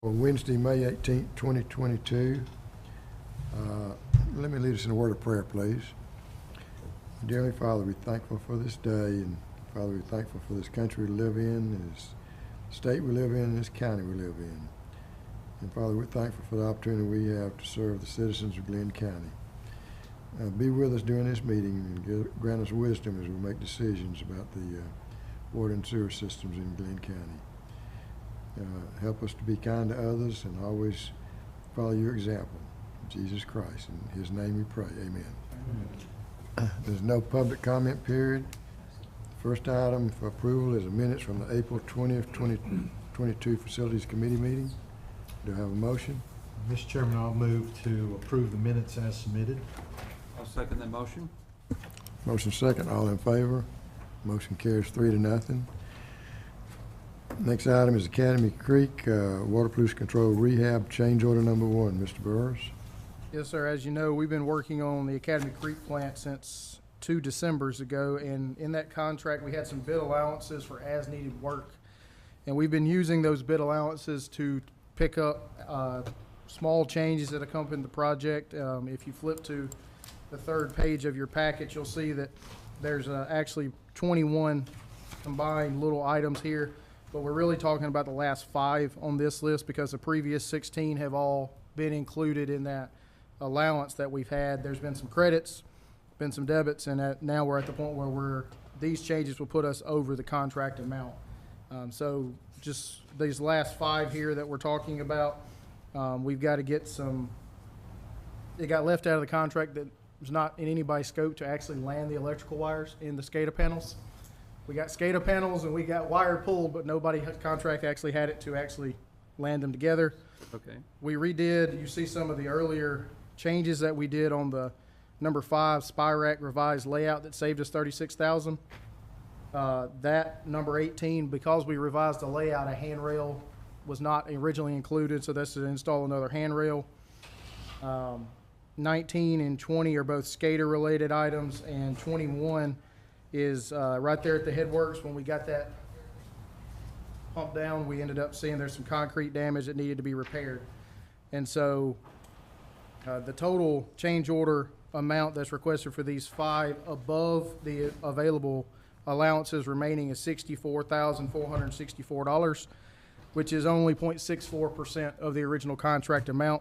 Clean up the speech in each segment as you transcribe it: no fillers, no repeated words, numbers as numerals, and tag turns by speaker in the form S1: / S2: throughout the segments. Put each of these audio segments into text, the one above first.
S1: For Wednesday, May 18th, 2022. Let me lead us in a word of prayer, please. Dearly Father, we're thankful for this day, and Father, we're thankful for this country we live in, this state we live in, and this county we live in. And Father, we're thankful for the opportunity we have to serve the citizens of Glynn County. Be with us during this meeting and grant us wisdom as we make decisions about the water and sewer systems in Glynn County. Help us to be kind to others and always follow your example. Jesus Christ, in his name we pray, amen. There's no public comment period. First item for approval is the minutes from the April 20th, 2022 Facilities Committee meeting. Do I have a motion?
S2: Mr. Chairman, I'll move to approve the minutes as submitted.
S3: I'll second that motion.
S1: Motion second, all in favor. Motion carries 3-0. Next item is Academy Creek Water Pollution Control Rehab Change Order Number 1. Mr. Burris.
S4: Yes, sir. As you know, we've been working on the Academy Creek plant since 2 Decembers ago, and in that contract, we had some bid allowances for as-needed work, and we've been using those bid allowances to pick up small changes that accompany the project. If you flip to the third page of your packet, you'll see that there's actually 21 combined little items here, but we're really talking about the last 5 on this list because the previous 16 have all been included in that allowance that we've had. There's been some credits, been some debits, and now we're at the point where these changes will put us over the contract amount. So just these last 5 here that we're talking about, we've got to get some, it got left out of the contract that was not in anybody's scope to actually land the electrical wires in the SCADA panels. We got SCADA panels and we got wire pulled, but nobody contract actually had it to actually land them together.
S3: Okay.
S4: We redid, you see some of the earlier changes that we did on the number 5 Spirac revised layout that saved us $36,000. That number 18, because we revised the layout, a handrail was not originally included, so that's to install another handrail. 19 and 20 are both SCADA related items, and 21 is right there at the headworks. When we got that pump down, we ended up seeing there's some concrete damage that needed to be repaired. And so the total change order amount that's requested for these 5 above the available allowances remaining is $64,464, which is only 0.64% of the original contract amount.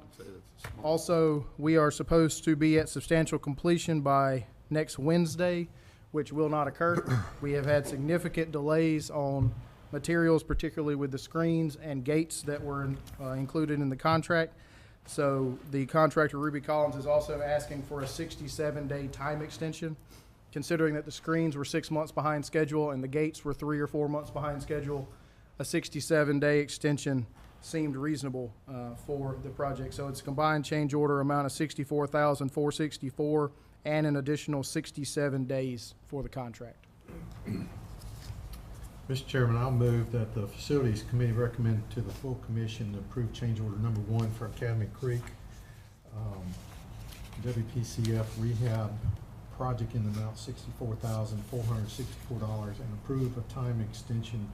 S4: Also, we are supposed to be at substantial completion by next Wednesday, which will not occur. We have had significant delays on materials, particularly with the screens and gates that were included in the contract. So the contractor, Ruby Collins, is also asking for a 67-day time extension, considering that the screens were 6 months behind schedule and the gates were 3 or 4 months behind schedule. A 67-day extension seemed reasonable for the project. So it's a combined change order amount of $64,464 and an additional 67 days for the contract.
S2: Mr. Chairman, I'll move that the Facilities Committee recommend to the full commission to approve change order number 1 for Academy Creek WPCF rehab project in the amount $64,464 and approve a time extension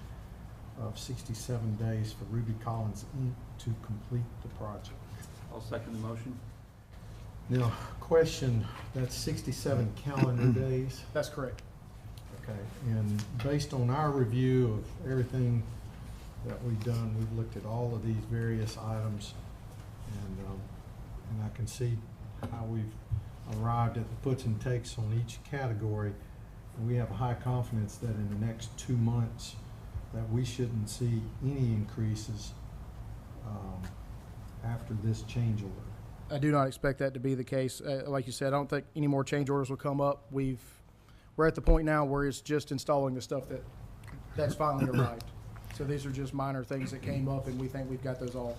S2: of 67 days for Ruby Collins Inc. to complete the project.
S3: I'll second the motion.
S2: Now, question, that's 67 calendar days?
S4: That's correct.
S2: Okay, and based on our review of everything that we've done, we've looked at all of these various items, and I can see how we've arrived at the puts and takes on each category. And we have a high confidence that in the next 2 months that we shouldn't see any increases after this change order.
S4: I do not expect that to be the case. Like you said, I don't think any more change orders will come up. We're at the point now where it's just installing the stuff that's finally arrived. So these are just minor things that came up, and we think we've got those all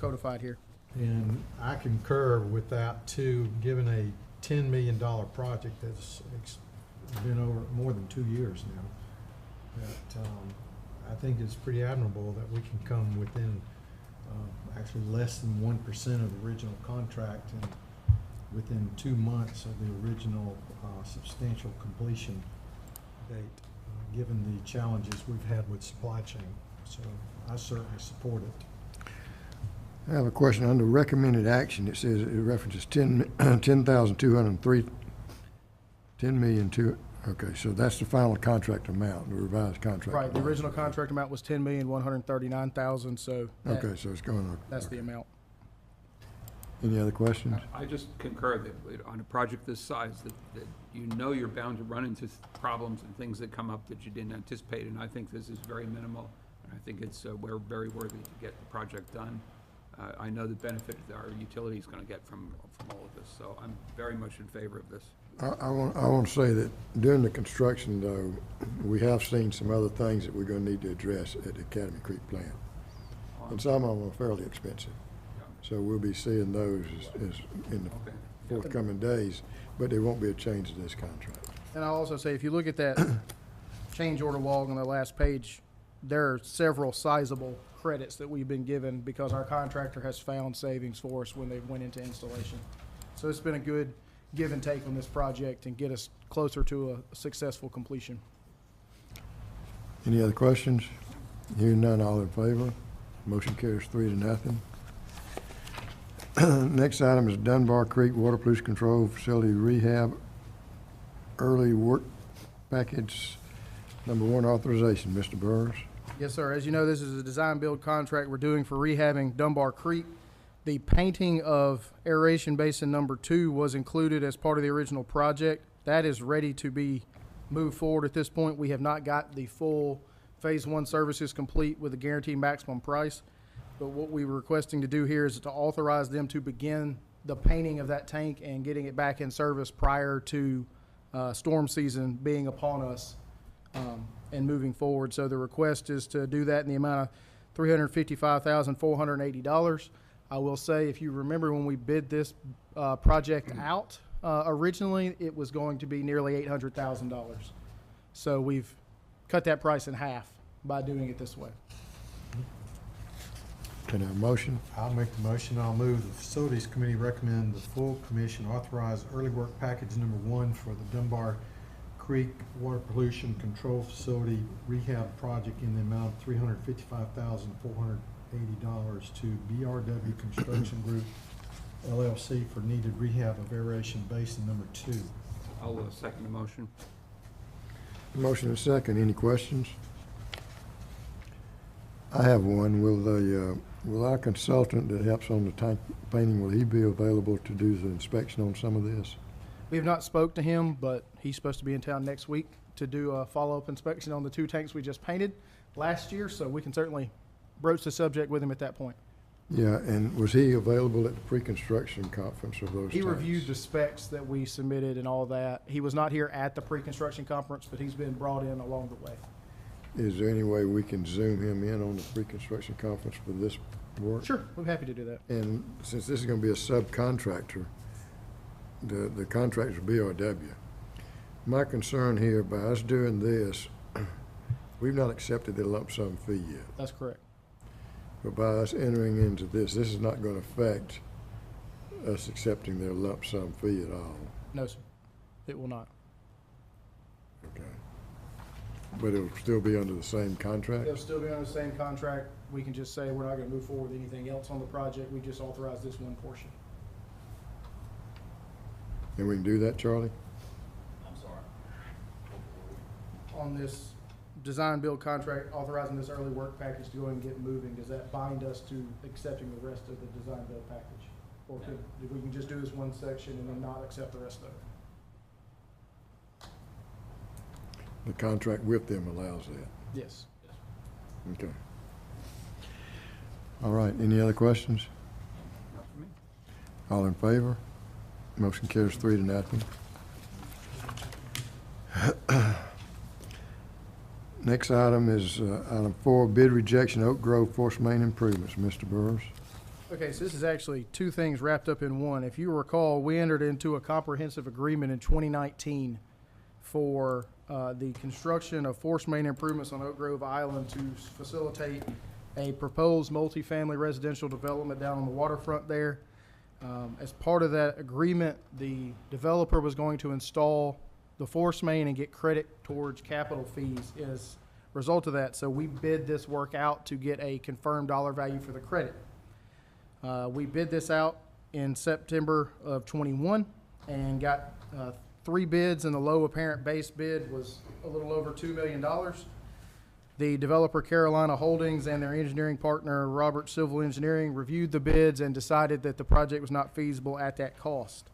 S4: codified here.
S2: And I concur with that too, given a $10 million project that's been over more than 2 years now. That I think it's pretty admirable that we can come within actually less than 1% of the original contract and within 2 months of the original substantial completion date, given the challenges we've had with supply chain. So I certainly support it.
S1: I have a question. Under recommended action, it says, it references 10,203, 10,000,002. Okay, so that's the final contract amount, the revised contract.
S4: Right, the
S1: amount.
S4: original contract amount was $10,139,000, so
S1: Okay, so it's going up.
S4: that's the amount.
S1: Any other questions?
S3: I just concur that on a project this size, that you know you're bound to run into problems and things that come up that you didn't anticipate, and I think this is very minimal, and I think it's, we're very worthy to get the project done. I know the benefit that our utility is gonna get from all of this, so I'm very much in favor of this.
S1: I want to say that during the construction, though, we have seen some other things that we're going to need to address at the Academy Creek plant. And some of them are fairly expensive. So we'll be seeing those as in the
S3: Okay.
S1: forthcoming days, but there won't be a change to this contract.
S4: And I'll also say, if you look at that change order log on the last page, there are several sizable credits that we've been given because our contractor has found savings for us when they went into installation. So it's been a good give and take on this project and get us closer to a successful completion.
S1: Any other questions? Hearing none, all in favor? Motion carries 3-0. Next item is Dunbar Creek Water Pollution Control Facility Rehab Early Work Package Number 1 authorization. Mr. Burrs.
S4: Yes, sir. As you know, this is a design build contract we're doing for rehabbing Dunbar Creek. The painting of aeration basin number 2 was included as part of the original project. That is ready to be moved forward at this point. We have not got the full phase 1 services complete with a guaranteed maximum price. But what we were requesting to do here is to authorize them to begin the painting of that tank and getting it back in service prior to storm season being upon us and moving forward. So the request is to do that in the amount of $355,480. I will say, if you remember when we bid this project out, originally it was going to be nearly $800,000. So we've cut that price in half by doing it this way.
S1: Can I have a motion?
S2: I'll make the motion. I'll move the Facilities Committee recommend the full commission authorize early work package number 1 for the Dunbar Creek Water Pollution Control Facility Rehab Project in the amount of $355,480 to BRW Construction Group LLC for needed rehab of aeration basin number 2.
S3: I'll second the motion.
S1: Motion and second. Any questions? I have one. Will our consultant that helps on the tank painting, will he be available to do the inspection on some of this?
S4: We have not spoke to him, but he's supposed to be in town next week to do a follow-up inspection on the 2 tanks we just painted last year, so we can certainly broach the subject with him at that point.
S1: Yeah, and was he available at the pre-construction conference of those
S4: He
S1: tanks?
S4: reviewed the specs that we submitted and all that. He was not here at the pre-construction conference, but he's been brought in along the way.
S1: Is there any way we can zoom him in on the pre-construction conference for this work?
S4: Sure, we're happy to do that.
S1: And since this is gonna be a subcontractor, the contractor's BRW. My concern here, by us doing this, we've not accepted the lump sum fee yet.
S4: That's correct.
S1: But by us entering into this is not gonna affect us accepting their lump sum fee at all.
S4: No, sir, it will not.
S1: Okay. But it'll still be under the same contract?
S4: They'll still be on the same contract. We can just say we're not gonna move forward with anything else on the project. We just authorize this one portion.
S1: And we can do that, Charlie?
S5: I'm sorry.
S4: On this design build contract, authorizing this early work package to go ahead and get moving, does that bind us to accepting the rest of the design build package? Or could, if we can just do this one section and then not accept the rest of it?
S1: The contract with them allows that?
S4: Yes.
S1: Okay. All right, any other questions?
S3: Not for me.
S1: All in favor? Motion carries 3-0. Next item is item 4, bid rejection, Oak Grove Force Main Improvements. Mr. Burrs.
S4: Okay, so this is actually 2 things wrapped up in one. If you recall, we entered into a comprehensive agreement in 2019 for the construction of force main improvements on Oak Grove Island to facilitate a proposed multifamily residential development down on the waterfront there. As part of that agreement, the developer was going to install the force main and get credit towards capital fees as a result of that. So we bid this work out to get a confirmed dollar value for the credit. We bid this out in September of '21 and got 3 bids, and the low apparent base bid was a little over $2 million. The developer Carolina Holdings and their engineering partner Robert Civil Engineering reviewed the bids and decided that the project was not feasible at that cost.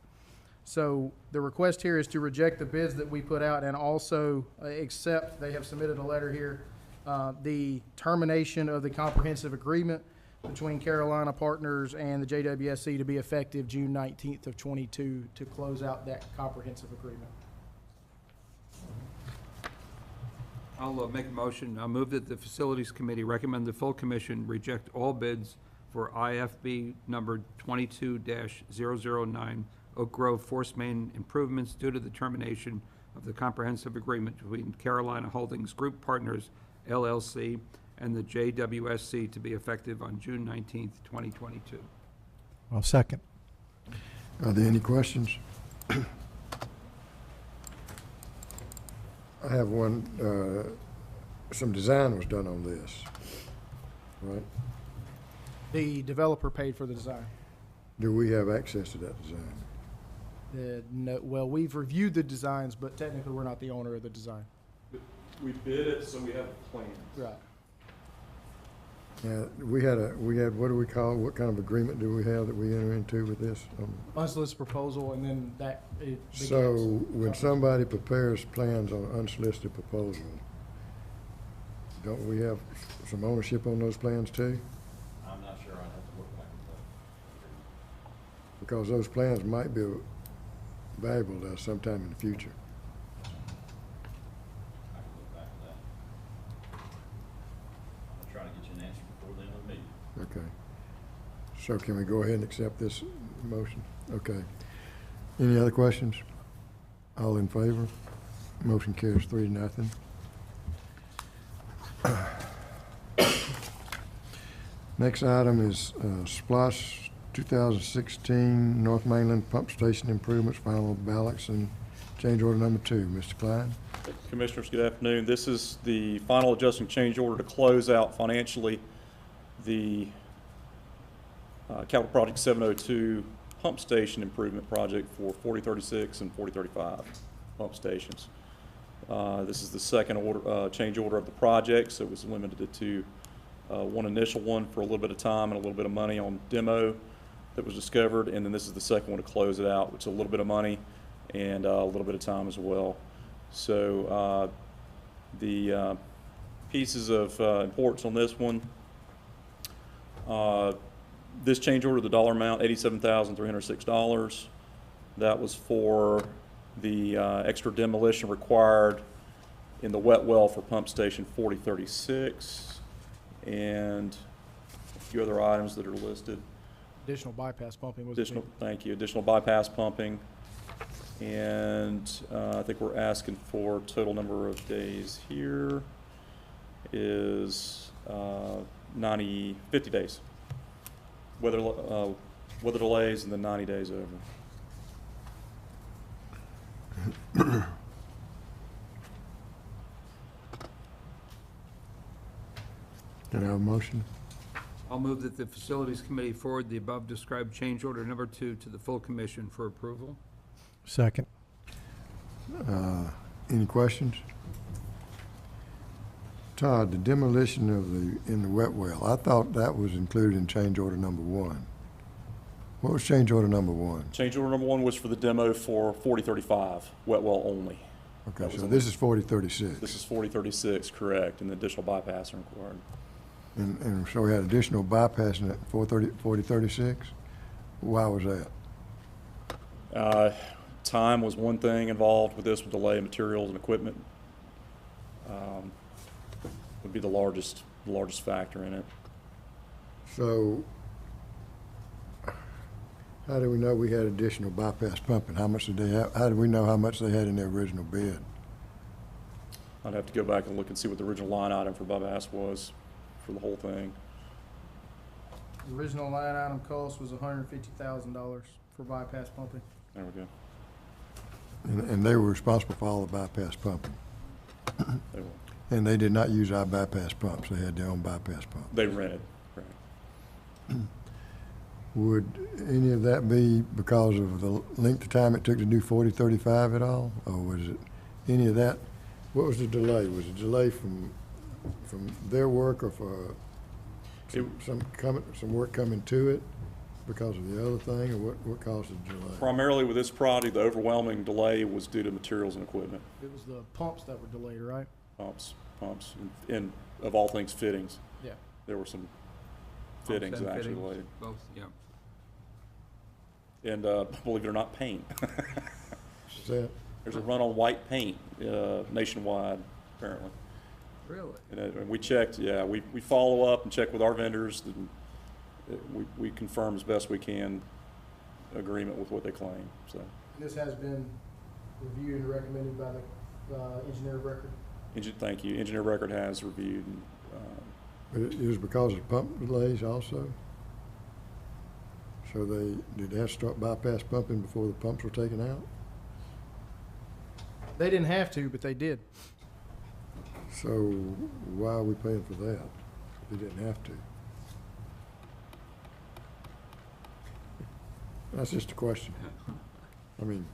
S4: So the request here is to reject the bids that we put out and also accept, they have submitted a letter here, the termination of the comprehensive agreement between Carolina Partners and the JWSC to be effective June 19th of '22 to close out that comprehensive agreement.
S3: I'll make a motion. I'll move that the Facilities Committee recommend the full commission reject all bids for IFB number 22-009 Oak Grove Force Main improvements due to the termination of the comprehensive agreement between Carolina Holdings Group Partners, LLC, and the JWSC to be effective on June 19th, 2022.
S5: I'll second.
S1: Are there any questions? I have one, some design was done on this, right?
S4: The developer paid for the design.
S1: Do we have access to that design?
S4: No, well, we've reviewed the designs, but technically we're not the owner of the design.
S6: We bid it, so we have a plan.
S4: Right.
S1: Yeah, we had, what do we call, what kind of agreement do we have that we enter into with this?
S4: Unsolicited proposal, and then that, it begins.
S1: So when somebody prepares plans on unsolicited proposal, don't we have some ownership on those plans too?
S6: I'm not sure, I'd have to look back at that.
S1: Because those plans might be valuable to us sometime in the future.
S6: I can look back at that. I'll try to get you an answer before the end of the meeting.
S1: Okay. So can we go ahead and accept this motion? Okay. Any other questions? All in favor? Motion carries 3-0. Next item is SPLOST 2016 North Mainland Pump Station Improvements, Final Balance and Change Order Number 2. Mr. Klein?
S6: Commissioners, good afternoon. This is the final adjusting change order to close out financially the Capital Project 702 pump station improvement project for 4036 and 4035 pump stations. This is the second order, change order of the project, so it was limited to one initial one for a little bit of time and a little bit of money on demo that was discovered, and then this is the second one to close it out, which is a little bit of money and a little bit of time as well. So the pieces of importance on this one, this change order, the dollar amount, $87,306. That was for the extra demolition required in the wet well for pump station 4036, and a few other items that are listed.
S4: Additional bypass pumping was.
S6: Additional, thank you, additional bypass pumping. And I think we're asking for total number of days here is 50 days. Weather delays and then 90 days over.
S1: Can I have a motion?
S3: I'll move that the Facilities Committee forward the above described change order number 2 to the full commission for approval.
S5: Second.
S1: Any questions? Todd, the demolition of in the wet well, I thought that was included in change order number 1. What was change order number 1?
S6: Change order number 1 was for the demo for 4035, wet well only.
S1: Okay, so this is 4036.
S6: This is 4036, correct, and the additional bypass are required.
S1: And so we had additional bypass in that 4036? Why was that?
S6: Time was one thing involved with this, with delay in materials and equipment. Would be the largest factor in it.
S1: So how do we know we had additional bypass pumping? How much did they have? How do we know how much they had in their original bid?
S6: I'd have to go back and look and see what the original line item for bypass was for the whole thing.
S4: The original line item cost was $150,000 for bypass pumping.
S6: There we go.
S1: And they were responsible for all the bypass pumping.
S6: They were.
S1: And they did not use our bypass pumps. They had their own bypass pump.
S6: They rented, correct.
S1: Would any of that be because of the length of time it took to do 4035 at all? Or was it any of that? What was the delay? Was it delay from their work or for some work coming to it because of the other thing? Or what caused the delay?
S6: Primarily with this project, the overwhelming delay was due to materials and equipment,
S4: It was the pumps that were delayed, right?
S6: pumps, and of all things, fittings.
S4: Yeah.
S6: There were some fittings
S3: Pumps and
S6: that actually
S3: fittings,
S6: delayed.
S3: Both, yeah.
S6: And believe it or not, paint.
S1: Is that,
S6: There's a run on white paint nationwide, apparently.
S3: Really?
S6: And we checked, yeah, we follow up and check with our vendors, and we confirm as best we can agreement with what they claim, so.
S4: This has been reviewed and recommended by the engineer of record.
S6: Thank you. Engineer Record has reviewed, and,
S1: but it was because of pump delays also? So did they have to start bypass pumping before the pumps were taken out?
S4: They didn't have to, but they did.
S1: So why are we paying for that? They didn't have to. That's just a question. I mean,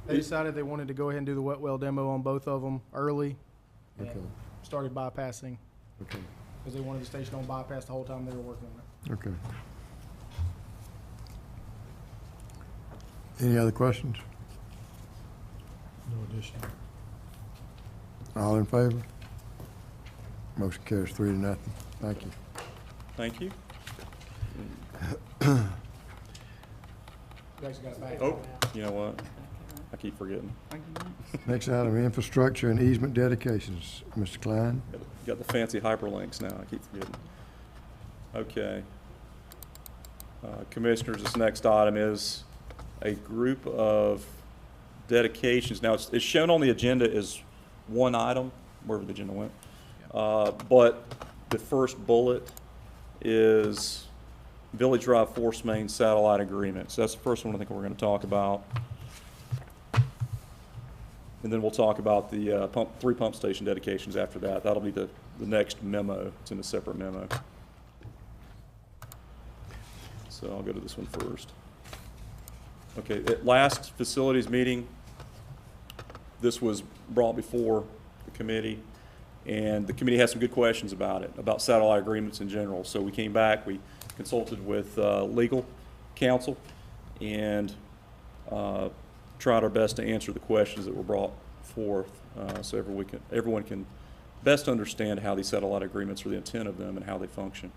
S4: They decided they wanted to go ahead and do the wet well demo on both of them early and
S1: okay,
S4: started bypassing
S1: okay,
S4: because they wanted the station on bypass the whole time they were working on it.
S1: okay. Any other questions?
S2: No additional.
S1: All in favor? Motion carries 3-0. Thank you.
S6: thank you.
S4: You actually got it back.
S6: Oh, you know what? I keep forgetting.
S1: Next item, infrastructure and easement dedications. Mr. Klein?
S6: Got the fancy hyperlinks now, I keep forgetting. Okay. Commissioners, this next item is a group of dedications. Now, it's shown on the agenda as one item, wherever the agenda went. But the first bullet is Village Drive Force Main Satellite Agreement. So that's the first one I think we're going to talk about. And then we'll talk about the three pump station dedications after that. That'll be the next memo. It's in a separate memo. So I'll go to this one first. Okay, at last facilities meeting, this was brought before the committee, and the committee had some good questions about it, about satellite agreements in general. So we came back, we consulted with legal counsel, and tried our best to answer the questions that were brought forth, so everyone can best understand how these satellite agreements are, the intent of them, and how they function.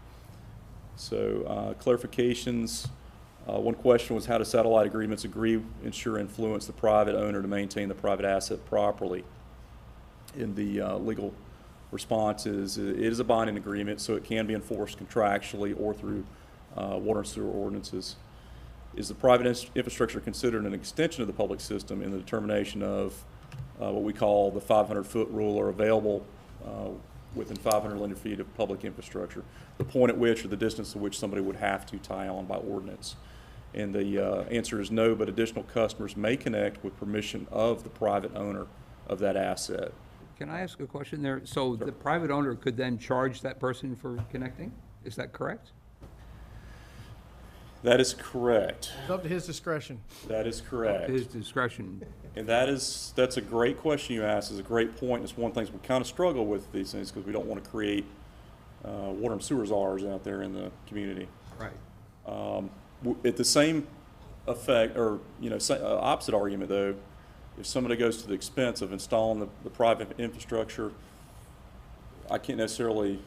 S6: So clarifications. One question was, how do satellite agreements agree, ensure, influence the private owner to maintain the private asset properly? In the legal response is, it is a binding agreement, so it can be enforced contractually or through water and sewer ordinances. Is the private infrastructure considered an extension of the public system in the determination of what we call the 500-foot rule, or available within 500 linear feet of public infrastructure, the point at which or the distance to which somebody would have to tie on by ordinance? And the answer is no, but additional customers may connect with permission of the private owner of that asset.
S3: Can I ask a question there? So
S6: Sure.
S3: the private owner could then charge that person for connecting? Is that correct?
S6: That is correct.
S4: It's up to his discretion.
S6: That is correct.
S3: His discretion.
S6: And that's a great question you asked. It's a great point. It's one of the things we kind of struggle with these things, because we don't want to create water and sewer czars out there in the community.
S3: Right.
S6: At the same effect, or opposite argument though, if somebody goes to the expense of installing the private infrastructure, I can't necessarily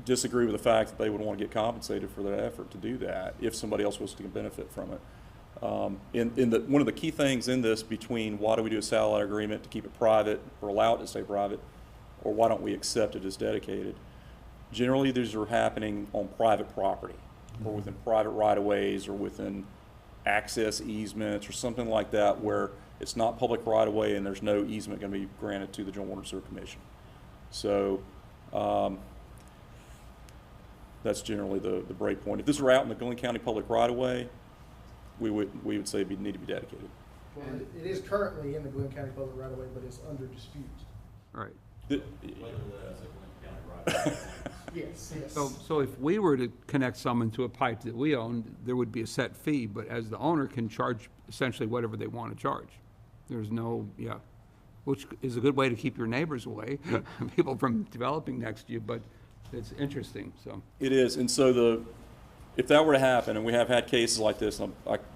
S6: disagree with the fact that they would want to get compensated for their effort to do that if somebody else was to benefit from it. One of the key things in this, between why do we do a satellite agreement to keep it private or allow it to stay private, or why don't we accept it as dedicated, generally these are happening on private property, or within private right-of-ways, or within access easements or something like that, where it's not public right-of-way and there's no easement going to be granted to the Joint Water and Sewer Commission. So that's generally the break point. If this were out in the Glynn County public right-of-way, we would say it need to be dedicated.
S4: Well, it is currently in the Glynn County public right of way, but it's under dispute.
S3: Right.
S4: Yes, yes.
S3: So if we were to connect someone to a pipe that we own, there would be a set fee, but as the owner can charge essentially whatever they want to charge. There's no, yeah, which is a good way to keep your neighbors away, people from developing next to you, but it's interesting, so.
S6: It is, and so if that were to happen, and we have had cases like this, and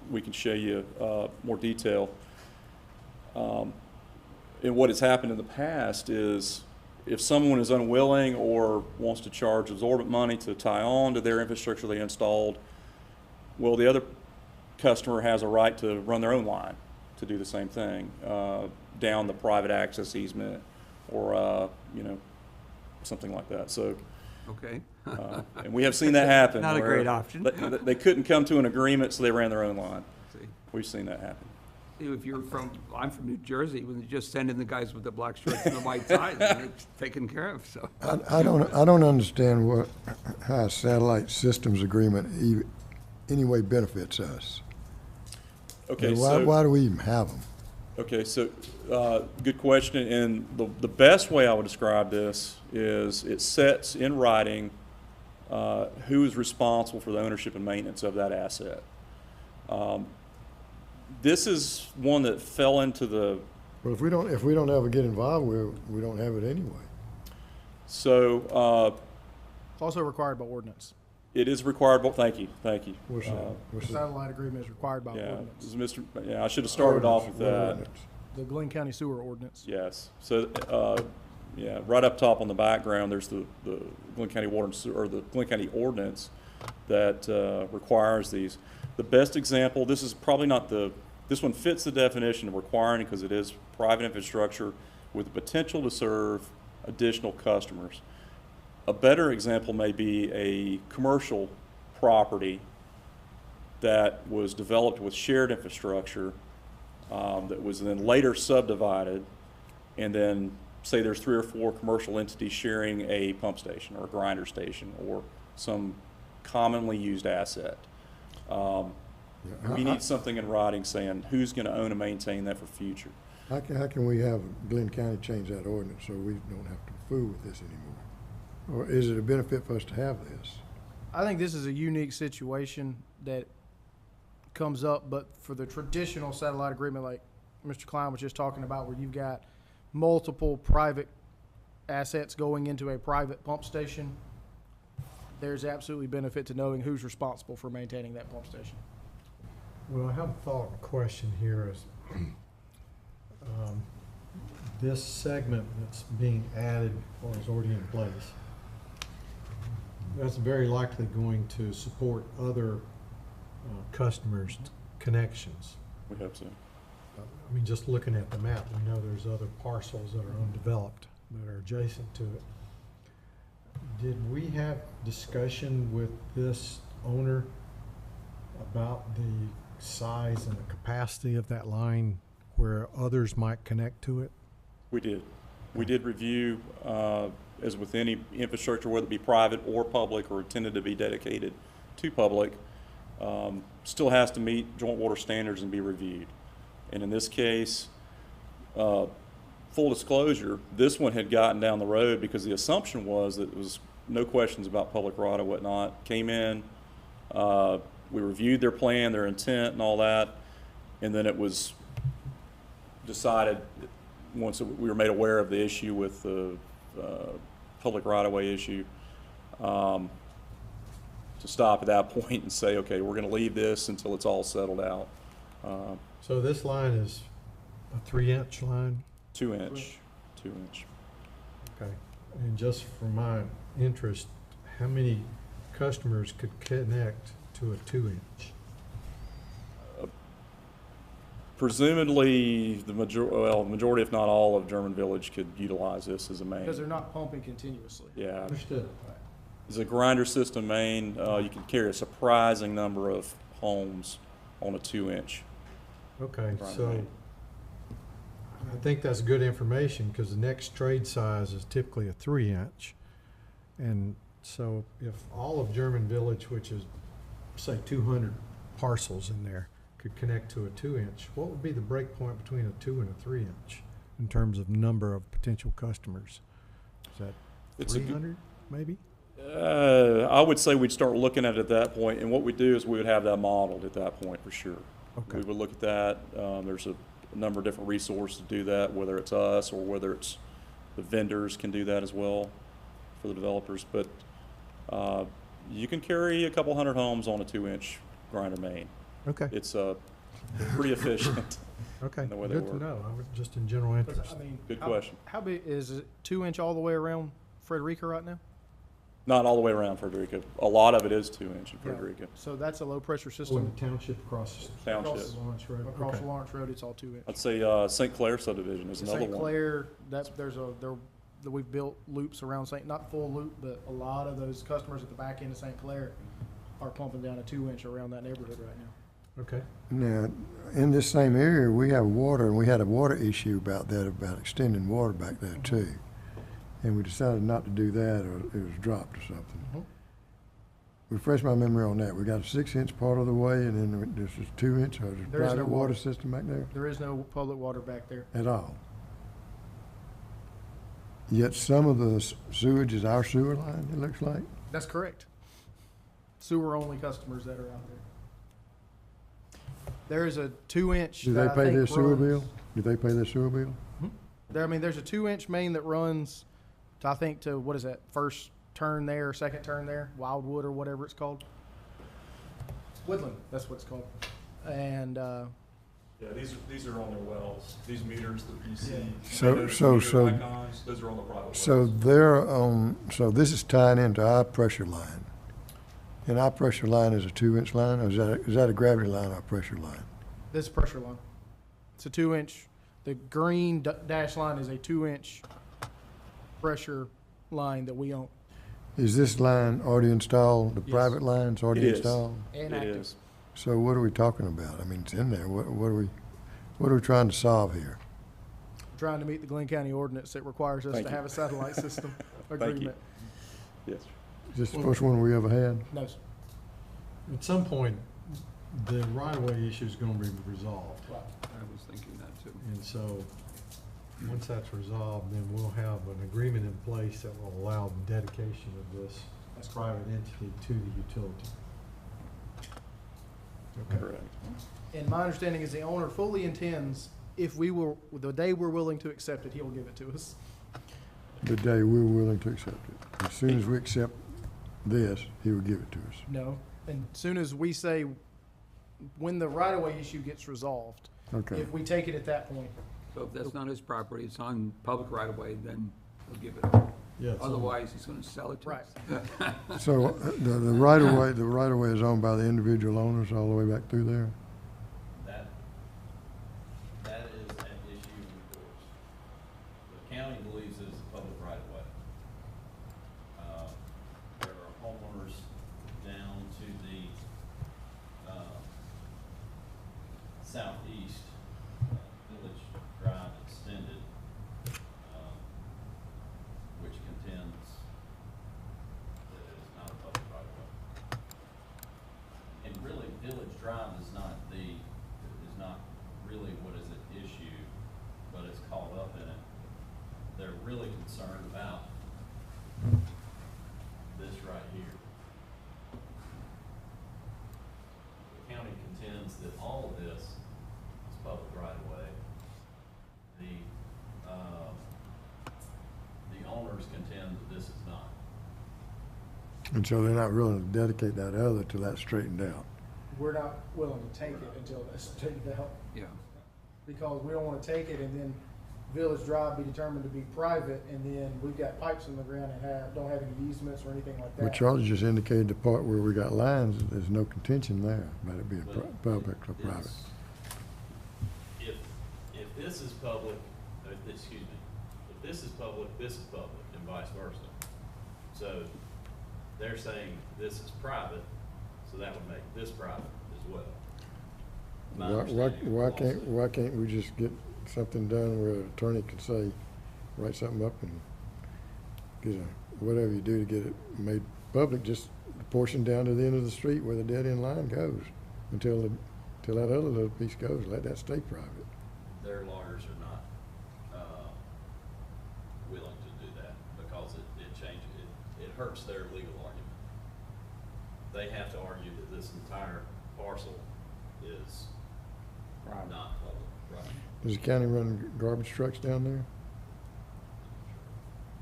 S6: we can show you more detail. And what has happened in the past is if someone is unwilling or wants to charge exorbitant money to tie on to their infrastructure they installed, well, the other customer has a right to run their own line to do the same thing down the private access easement or, something like that. So.
S3: Okay.
S6: And we have seen that happen.
S7: Not a
S6: where
S7: great option.
S6: They couldn't come to an agreement, so they ran their own line.
S3: See.
S6: We've seen that happen.
S3: If I'm from New Jersey, when you just send in the guys with the black shirts and the white ties, and it's taken care of, so.
S1: I don't understand how a satellite systems agreement any way benefits us.
S6: Okay,
S1: And
S6: so.
S1: why do we even have them?
S6: Okay, so, good question, and the best way I would describe this is it sets in writing who is responsible for the ownership and maintenance of that asset. This is one that fell into the,
S1: Well, if we don't ever get involved, we don't have it anyway.
S6: so,
S4: It's also required by ordinance.
S6: it is required, thank you.
S1: What's that? What's that?
S4: Satellite agreement is required by
S6: Yeah,
S4: ordinance.
S6: this is I should have started off with
S1: What
S6: that.
S1: ordinance?
S4: The Glynn County Sewer Ordinance.
S6: Yes, so, right up top on the background, there's the Glynn County Water and Sewer, or the Glynn County Ordinance that requires these. The best example, this is probably not this one fits the definition of requiring because it is private infrastructure with the potential to serve additional customers. A better example may be a commercial property that was developed with shared infrastructure that was then later subdivided, and then say there's 3 or 4 commercial entities sharing a pump station or a grinder station or some commonly used asset. We need something in writing saying who's going to own and maintain that for future.
S1: How can we have Glenn County change that ordinance so we don't have to fool with this anymore? Or is it a benefit for us to have this?
S4: I think this is a unique situation that comes up, but for the traditional satellite agreement, like Mr. Klein was just talking about, where you've got multiple private assets going into a private pump station, there's absolutely benefit to knowing who's responsible for maintaining that pump station.
S2: Well, I have a follow-up question here is, this segment that's being added or is already in place, that's very likely going to support other customers' connections.
S6: We hope so.
S2: I mean, just looking at the map, we know there's other parcels that are undeveloped that are adjacent to it. Did we have discussion with this owner about the size and the capacity of that line where others might connect to it?
S6: We did. We did review, as with any infrastructure, whether it be private or public or intended to be dedicated to public, still has to meet joint water standards and be reviewed. And in this case, full disclosure, this one had gotten down the road because the assumption was that it was no questions about public right or whatnot. Came in, we reviewed their plan, their intent and all that, and then it was decided, once we were made aware of the issue with the public right-of-way issue, to stop at that point and say, okay, we're going to leave this until it's all settled out.
S2: So this line is a 3-inch line?
S6: 2-inch.
S2: Okay. And just for my interest, how many customers could connect to a 2-inch?
S6: Presumably, the majority, if not all, of German Village could utilize this as a main.
S4: Because they're not pumping continuously.
S6: Yeah.
S2: Understood.
S6: As a grinder system main, you can carry a surprising number of homes on a 2-inch.
S2: Okay,
S6: Right,
S2: so
S6: right.
S2: I think that's good information because the next trade size is typically a 3-inch. And so if all of German Village, which is, say, 200 parcels in there, could connect to a 2-inch, what would be the break point between a 2 and a 3-inch in terms of number of potential customers? Is that
S6: It's a good,
S2: 300 maybe?
S6: I would say we'd start looking at it at that point, and what we do is we would have that modeled at that point for sure.
S5: Okay.
S6: We would look at that. There's a number of different resources to do that, whether it's us or whether it's the vendors can do that as well for the developers. But you can carry a couple hundred homes on a 2-inch grinder main.
S5: Okay,
S6: It's pretty efficient
S5: okay.
S6: in the way they
S2: Good to
S6: work.
S2: know, I was just in general interest.
S4: I mean,
S6: Good
S4: how-
S6: question.
S4: How big, is it 2-inch all the way around Frederica right now?
S6: Not all the way around Frederica. A lot of it is 2-inch in
S4: Yeah.
S6: Frederica
S4: So that's a low-pressure
S2: Oh, in
S4: system.
S2: the township across
S6: Township.
S2: Lawrence Road.
S4: Across
S2: Okay.
S4: Lawrence Road, it's all 2-inch.
S6: I'd say St. Clair subdivision is another
S4: St.
S6: one.
S4: Clair, we've built loops around not full loop, but a lot of those customers at the back end of St. Clair are pumping down a 2-inch around that neighborhood right now.
S2: Okay.
S1: Now, in this same area, we have water, and we had a water issue about that, about extending water back there too. And we decided not to do that, or it was dropped or something.
S4: Mhm.
S1: Refresh my memory on that. We got a 6-inch part of the way, and then there's a 2-inch, or there's a
S4: There is no
S1: private water
S4: water.
S1: system back there
S4: There is no public water back there.
S1: at all. Yet some of the sewage is our sewer line, it looks like.
S4: That's correct. Sewer-only customers that are out there. There is a 2-inch
S1: Do they
S4: that I
S1: pay
S4: think
S1: their sewer bill?
S4: runs-
S1: Do they pay their sewer bill?
S4: There's a 2-inch main that runs to, I think, to, what is that, first turn there, or second turn there, Wildwood or whatever it's called? Woodland, that's what it's called. And,
S6: Yeah, these are on their wells. These meters that you see.
S1: So-
S6: Those are on the private
S1: So so this is tying into our pressure line. And our pressure line is a 2-inch line, or is that a gravity line or pressure line?
S4: this pressure line. It's a 2-inch, the green dash line is a 2-inch pressure line that we own
S1: Is this line already installed, the
S6: Yes.
S1: private line's already
S6: It is.
S1: installed?
S4: and
S6: It
S4: active.
S6: is.
S1: So what are we talking about? I mean, it's in there. What are we trying to solve here?
S4: Trying to meet the Glynn County ordinance that requires us
S6: Thank
S4: to
S6: you.
S4: have a satellite system
S6: you.
S4: agreement.
S6: Yes.
S1: Is this the first one we ever had?
S4: No, sir.
S2: At some point, the right-of-way issue is gonna be resolved.
S3: I was thinking that too.
S2: And so, once that's resolved, then we'll have an agreement in place that will allow the dedication of this private entity to the utility.
S6: Correct.
S4: And my understanding is the owner fully intends, if we were, the day we're willing to accept it, he will give it to us.
S1: The day we're willing to accept it. As soon as we accept this, he will give it to us.
S4: No. And soon as we say, when the right-of-way issue gets resolved,
S1: Okay.
S4: if we take it at that point,
S3: So if that's not his property, it's on public right of way, then he'll give it.
S2: Yeah, it's on-
S3: Otherwise, he's gonna sell it to
S4: right.
S3: us.
S1: So the right of way is owned by the individual owners all the way back through there?
S7: That is an issue with courts. The county believes it is a public right of way. There are homeowners down to the, southeast, Village Drive extended, which contends that it is not a public right of way. And really, Village Drive is not really what is at issue, but it's caught up in it. They're really concerned about this right here. The county contends that all of this is public right of way. The owners contend that this is not.
S1: And so they're not willing to dedicate that other till that's straightened out.
S4: We're not willing to take it until that's straightened out,
S3: Yeah.
S4: because we don't wanna take it and then Village Drive be determined to be private, and then we've got pipes in the ground and don't have any easements or anything like that.
S1: But Charlie just indicated the part where we got lines, there's no contention there about it being
S7: But
S1: public or private.
S7: it's- If this is public, excuse me, if this is public, this is public, and vice versa. So they're saying this is private, so that would make this private as well. My understanding of the lawsuit.
S1: Why can't we just get something done where an attorney could say, write something up and get whatever you do to get it made public, just the portion down to the end of the street where the dead end line goes until that other little piece goes, let that stay private.
S7: Their lawyers are not, willing to do that because it changes, it hurts their legal argument. They have to argue that this entire parcel is not public. Right.
S1: Does the county run garbage trucks down there?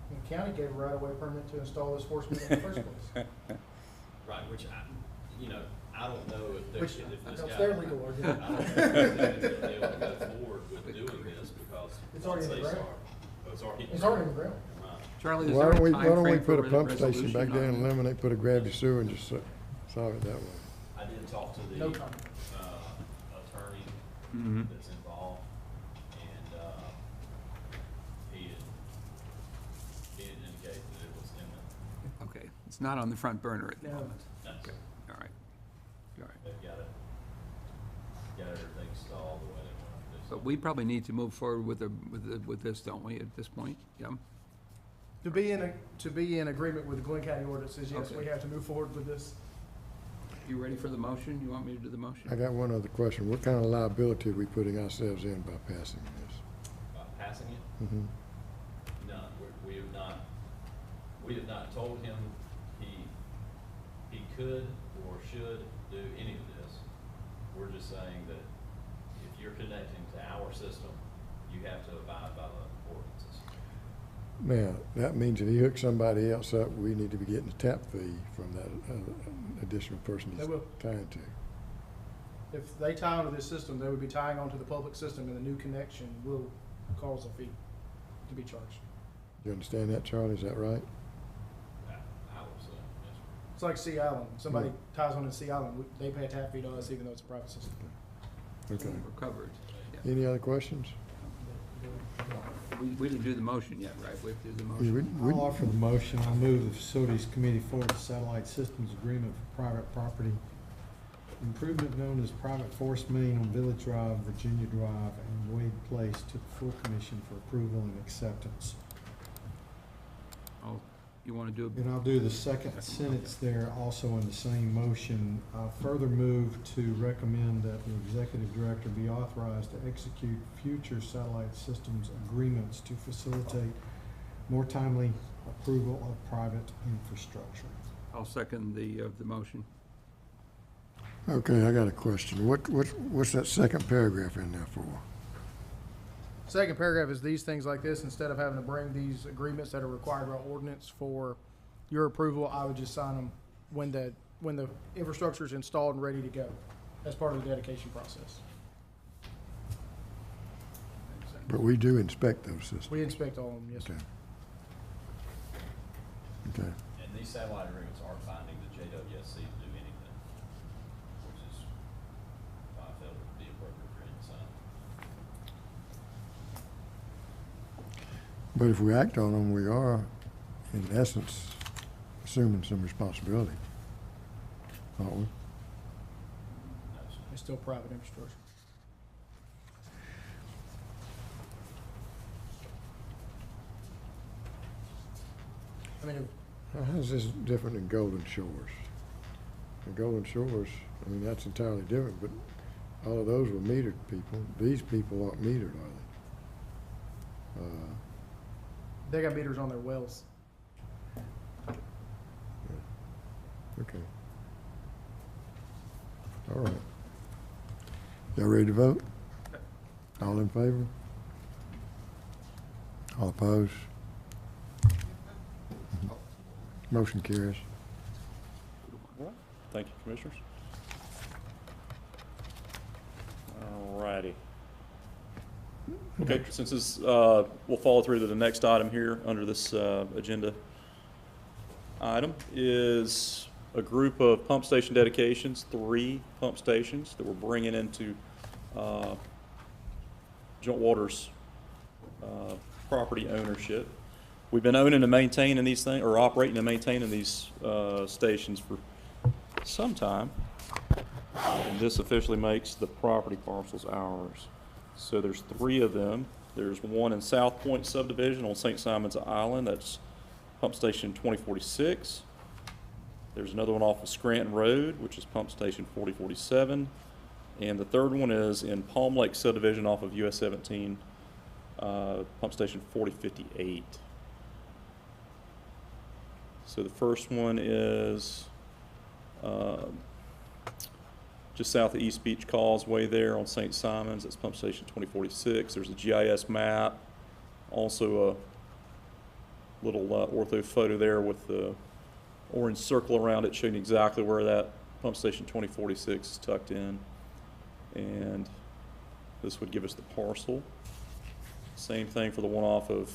S4: The county gave a right-of-way permit to install this force main in the first place.
S7: Right, which I don't know if
S4: Which
S7: if this
S4: helps
S7: guy.
S4: their legal argument.
S7: I don't know if this guy's gonna be able to go forward with doing this because.
S4: It's already in the
S7: once they
S4: ground.
S7: start- oh, it's already.
S4: It's already in the ground.
S7: Right.
S3: Charlie, is
S1: Why
S3: there a
S1: don't we
S3: timeframe
S1: put
S3: for
S1: a pump station
S3: resolution
S1: back there
S3: on
S1: and
S3: this?
S1: eliminate, put a gravity sewer and just solve it that way?
S7: I did talk to the,
S4: No comment.
S7: attorney
S3: Mhm.
S7: that's involved, and, he didn't indicate that it was imminent.
S3: Okay, it's not on the front burner at the
S4: No.
S3: moment.
S7: No,
S3: Okay, all right. All right.
S7: they've got everything stalled the way they want to do.
S3: But we probably need to move forward with this, don't we, at this point? Yeah?
S4: To be in agreement with the Glynn County ordinances, yes,
S3: Okay.
S4: we have to move forward with this.
S3: You ready for the motion? You want me to do the motion?
S1: I got one other question. What kind of liability are we putting ourselves in by passing this?
S7: Passing it?
S1: Mhm.
S7: None. We have not told him he could or should do any of this. We're just saying that if you're connecting to our system, you have to abide by the ordinances.
S1: Now, that means if he hooks somebody else up, we need to be getting a tap fee from that additional person
S4: They
S1: he's
S4: will.
S1: tying to.
S4: If they tie onto this system, they would be tying onto the public system, and the new connection will cause a fee to be charged.
S1: You understand that, Charlie? Is that right?
S7: I would say, yes, sir.
S4: It's like Sea Island. Somebody
S1: Yeah.
S4: ties on to Sea Island, they pay a tap fee to us, even though it's a private system.
S1: Okay.
S3: We're covered. Yeah.
S1: Any other questions?
S3: We didn't do the motion yet, right? We have to do the
S1: Yeah,
S3: motion.
S1: we-
S2: I'll offer the motion. I'll move the Facilities Committee forward the Satellite Systems Agreement for private property improvement known as Private Force Main on Village Drive, Virginia Drive, and Wade Place to the full commission for approval and acceptance.
S3: Oh, you want to do,
S2: And I'll do the second sentence there also in the same motion. I'll further move to recommend that the executive director be authorized to execute future satellite systems agreements to facilitate more timely approval of private infrastructure.
S3: I'll second the motion.
S1: Okay, I got a question. What's that second paragraph in there for?
S4: Second paragraph is these things like this, instead of having to bring these agreements that are required by ordinance for your approval, I would just sign them when the infrastructure is installed and ready to go, as part of the dedication process.
S1: But we do inspect those systems.
S4: We inspect all of them, yes, sir.
S1: Okay. Okay.
S7: And these satellite agreements aren't binding the JWSC to do anything, which is why I felt it would be appropriate for him to sign.
S1: But if we act on them, we are, in essence, assuming some responsibility, aren't we?
S7: No, sir.
S4: It's still private infrastructure. I mean,
S1: How's this different than Golden Shores? The Golden Shores, I mean, that's entirely different, but all of those were metered people. These people aren't metered, are they?
S4: they got meters on their wells.
S1: Okay. All right. Y'all ready to vote? All in favor? All opposed? Motion carries.
S6: Thank you, Commissioners. All righty. Okay, since this, we'll follow through to the next item here under this agenda item is a group of pump station dedications, 3 pump stations that we're bringing into Joint Waters property ownership. We've been owning and maintaining these things, or operating and maintaining these stations for some time. And this officially makes the property parcels ours. So there's 3 of them. There's one in South Point subdivision on St. Simon's Island. That's pump station 2046. There's another one off of Scranton Road, which is pump station 4047. And the third one is in Palm Lake subdivision off of US 17, pump station 4058. So the first one is just south of East Beach Causeway there on St. Simons. That's pump station 2046. There's a GIS map, also a little ortho photo there with the orange circle around it showing exactly where that pump station 2046 is tucked in. And this would give us the parcel. Same thing for the one off of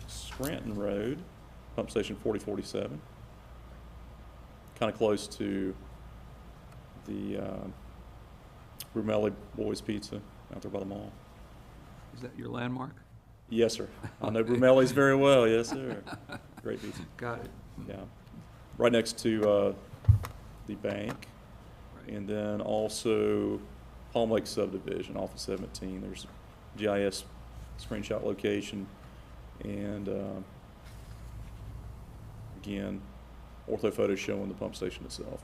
S6: Scranton Road, pump station 4047. Kind of close to the Brumelli Boys Pizza out there by the mall.
S3: Is that your landmark?
S6: Yes, sir. I know Brumelli's very well. Yes, sir. Great pizza.
S3: Got it.
S6: Yeah. Right next to the bank.
S3: Right.
S6: And then also Palm Lake subdivision off of 17. There's a GIS screenshot location. And again, ortho photos showing the pump station itself.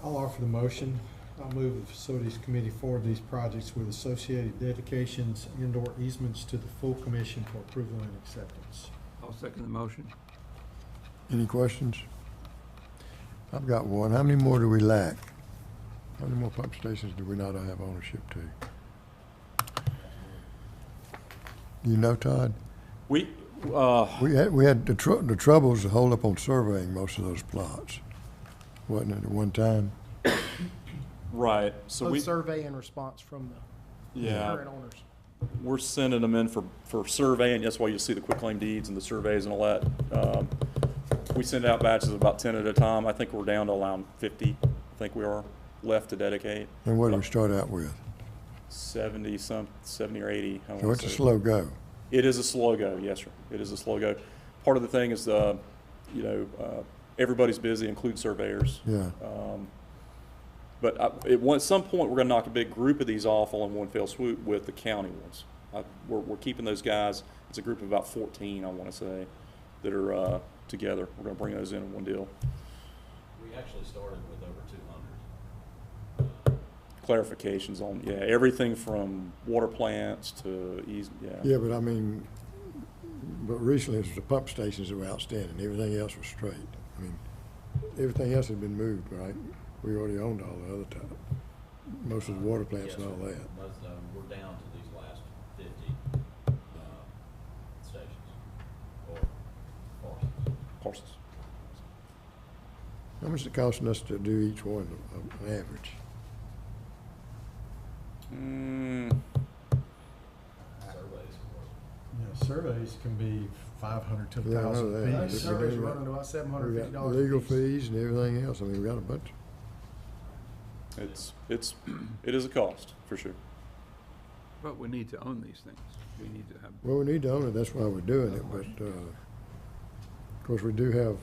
S2: I'll offer the motion. I'll move the Facilities Committee forward these projects with associated dedications, indoor easements to the full commission for approval and acceptance.
S3: I'll second the motion.
S1: Any questions? I've got one. How many more do we lack? How many more pump stations do we not have ownership to? You know, Todd?
S6: We
S1: We had the troubles to hold up on surveying most of those plots, wasn't it, at one time?
S6: right. So
S4: Both
S6: we
S4: survey and response from the
S6: yeah.
S4: current owners.
S6: We're sending them in for surveying. That's why you see the quitclaim deeds and the surveys and all that. We send out batches of about 10 at a time. I think we're down to around 50. I think we are left to dedicate.
S1: And what do we start out with?
S6: 70 or 80. I
S1: So
S6: wanna
S1: it's a
S6: say.
S1: slow go.
S6: It is a slow go, yes, sir. It is a slow go. Part of the thing is, everybody's busy, including surveyors.
S1: Yeah.
S6: But at some point, we're going to knock a big group of these off all in one fell swoop with the county ones. We're keeping those guys. It's a group of about 14, I want to say, that are together. We're going to bring those in one deal.
S7: We actually started with over 200.
S6: Clarifications on, everything from water plants to
S1: Yeah, but I mean, but recently it was the pump stations that were outstanding. Everything else was straight. I mean, everything else had been moved, right? We already owned all the other time. Most of the water plants and all that.
S7: Most of them, we're down to these last 50 stations or parcels.
S6: parcels.
S1: How much is it costing us to do each one, an average?
S7: Surveys.
S2: Yeah, surveys can be 500 to
S1: Yeah, I know
S2: 1,000
S1: that.
S4: The
S2: apiece.
S1: Yeah.
S4: surveys are running to about
S1: We
S4: $750
S1: got
S4: a
S1: legal
S4: piece.
S1: fees and everything else. I mean, we got a bunch.
S6: It is a cost, for sure.
S3: But we need to own these things. We need to have,
S1: Well, we need to own it. That's why we're doing it. But, of course, we do have,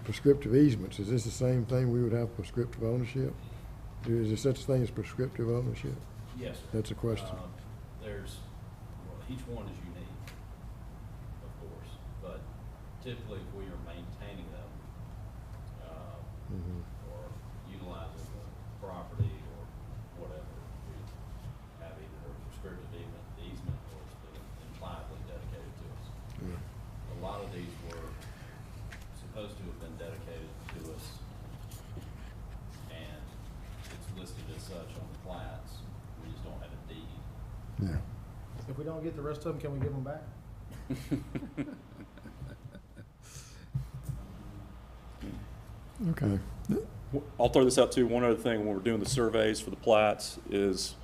S1: prescriptive easements. Is this the same thing we would have prescriptive ownership? Is there such a thing as prescriptive ownership?
S7: Yes, sir.
S1: That's a question.
S7: Each one is unique, of course, but typically if we are maintaining them,
S1: Mhm.
S7: or utilizing the property or whatever, we have either a prescriptive easement or it's been impliedly dedicated to us.
S1: Yeah.
S7: A lot of these were supposed to have been dedicated to us, and it's listed as such on the plats, we just don't have a deed.
S1: Yeah.
S4: If we don't get the rest of them, can we give them back?
S1: Okay.
S6: I'll throw this out too. One other thing, when we're doing the surveys for the plats is,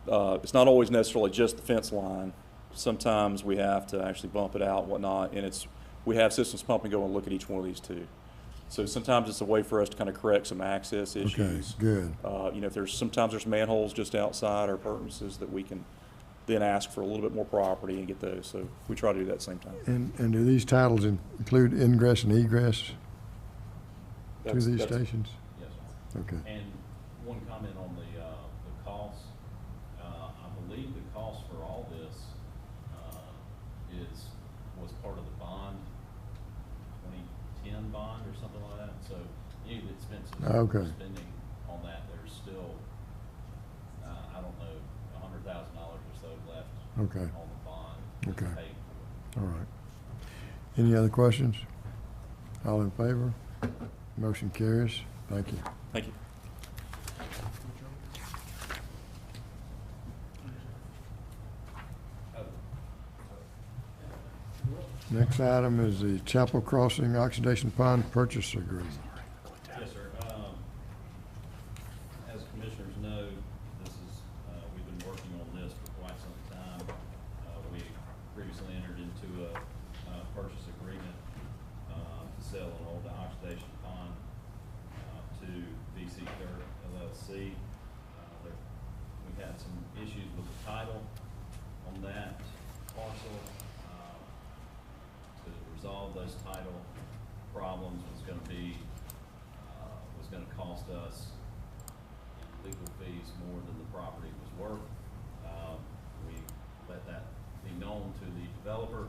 S6: it's not always necessarily just the fence line. Sometimes we have to actually bump it out and whatnot, and we have systems pumping go and look at each one of these too. So sometimes it's a way for us to kind of correct some access
S1: Okay,
S6: issues.
S1: good.
S6: If sometimes there's manholes just outside our purposes that we can then ask for a little bit more property and get those. So we try to do that at the same time.
S1: And do these titles include ingress and egress to
S6: That's-
S1: these
S6: that's-
S1: stations?
S7: Yes, sir.
S1: Okay.
S7: And one comment on the cost. I believe the cost for all this, was part of the bond, 2010 bond or something like that. So any of the expenses
S1: Okay.
S7: we're spending on that, there's still, I don't know, $100,000 or so left
S1: Okay.
S7: on the bond. to
S1: Okay.
S7: pay for.
S1: All right. Any other questions? All in favor? Motion carries. Thank you.
S6: Thank you.
S1: Next item is the Chapel Crossing Oxidation Pond Purchase Agreement.
S7: Yes, sir. As commissioners know, this is, we've been working on this for quite some time. We previously entered into a purchase agreement to sell an old oxidation pond to BC Dirt LLC. We had some issues with the title on that parcel. To resolve those title problems was gonna cost us in legal fees more than the property was worth. We let that be known to the developer,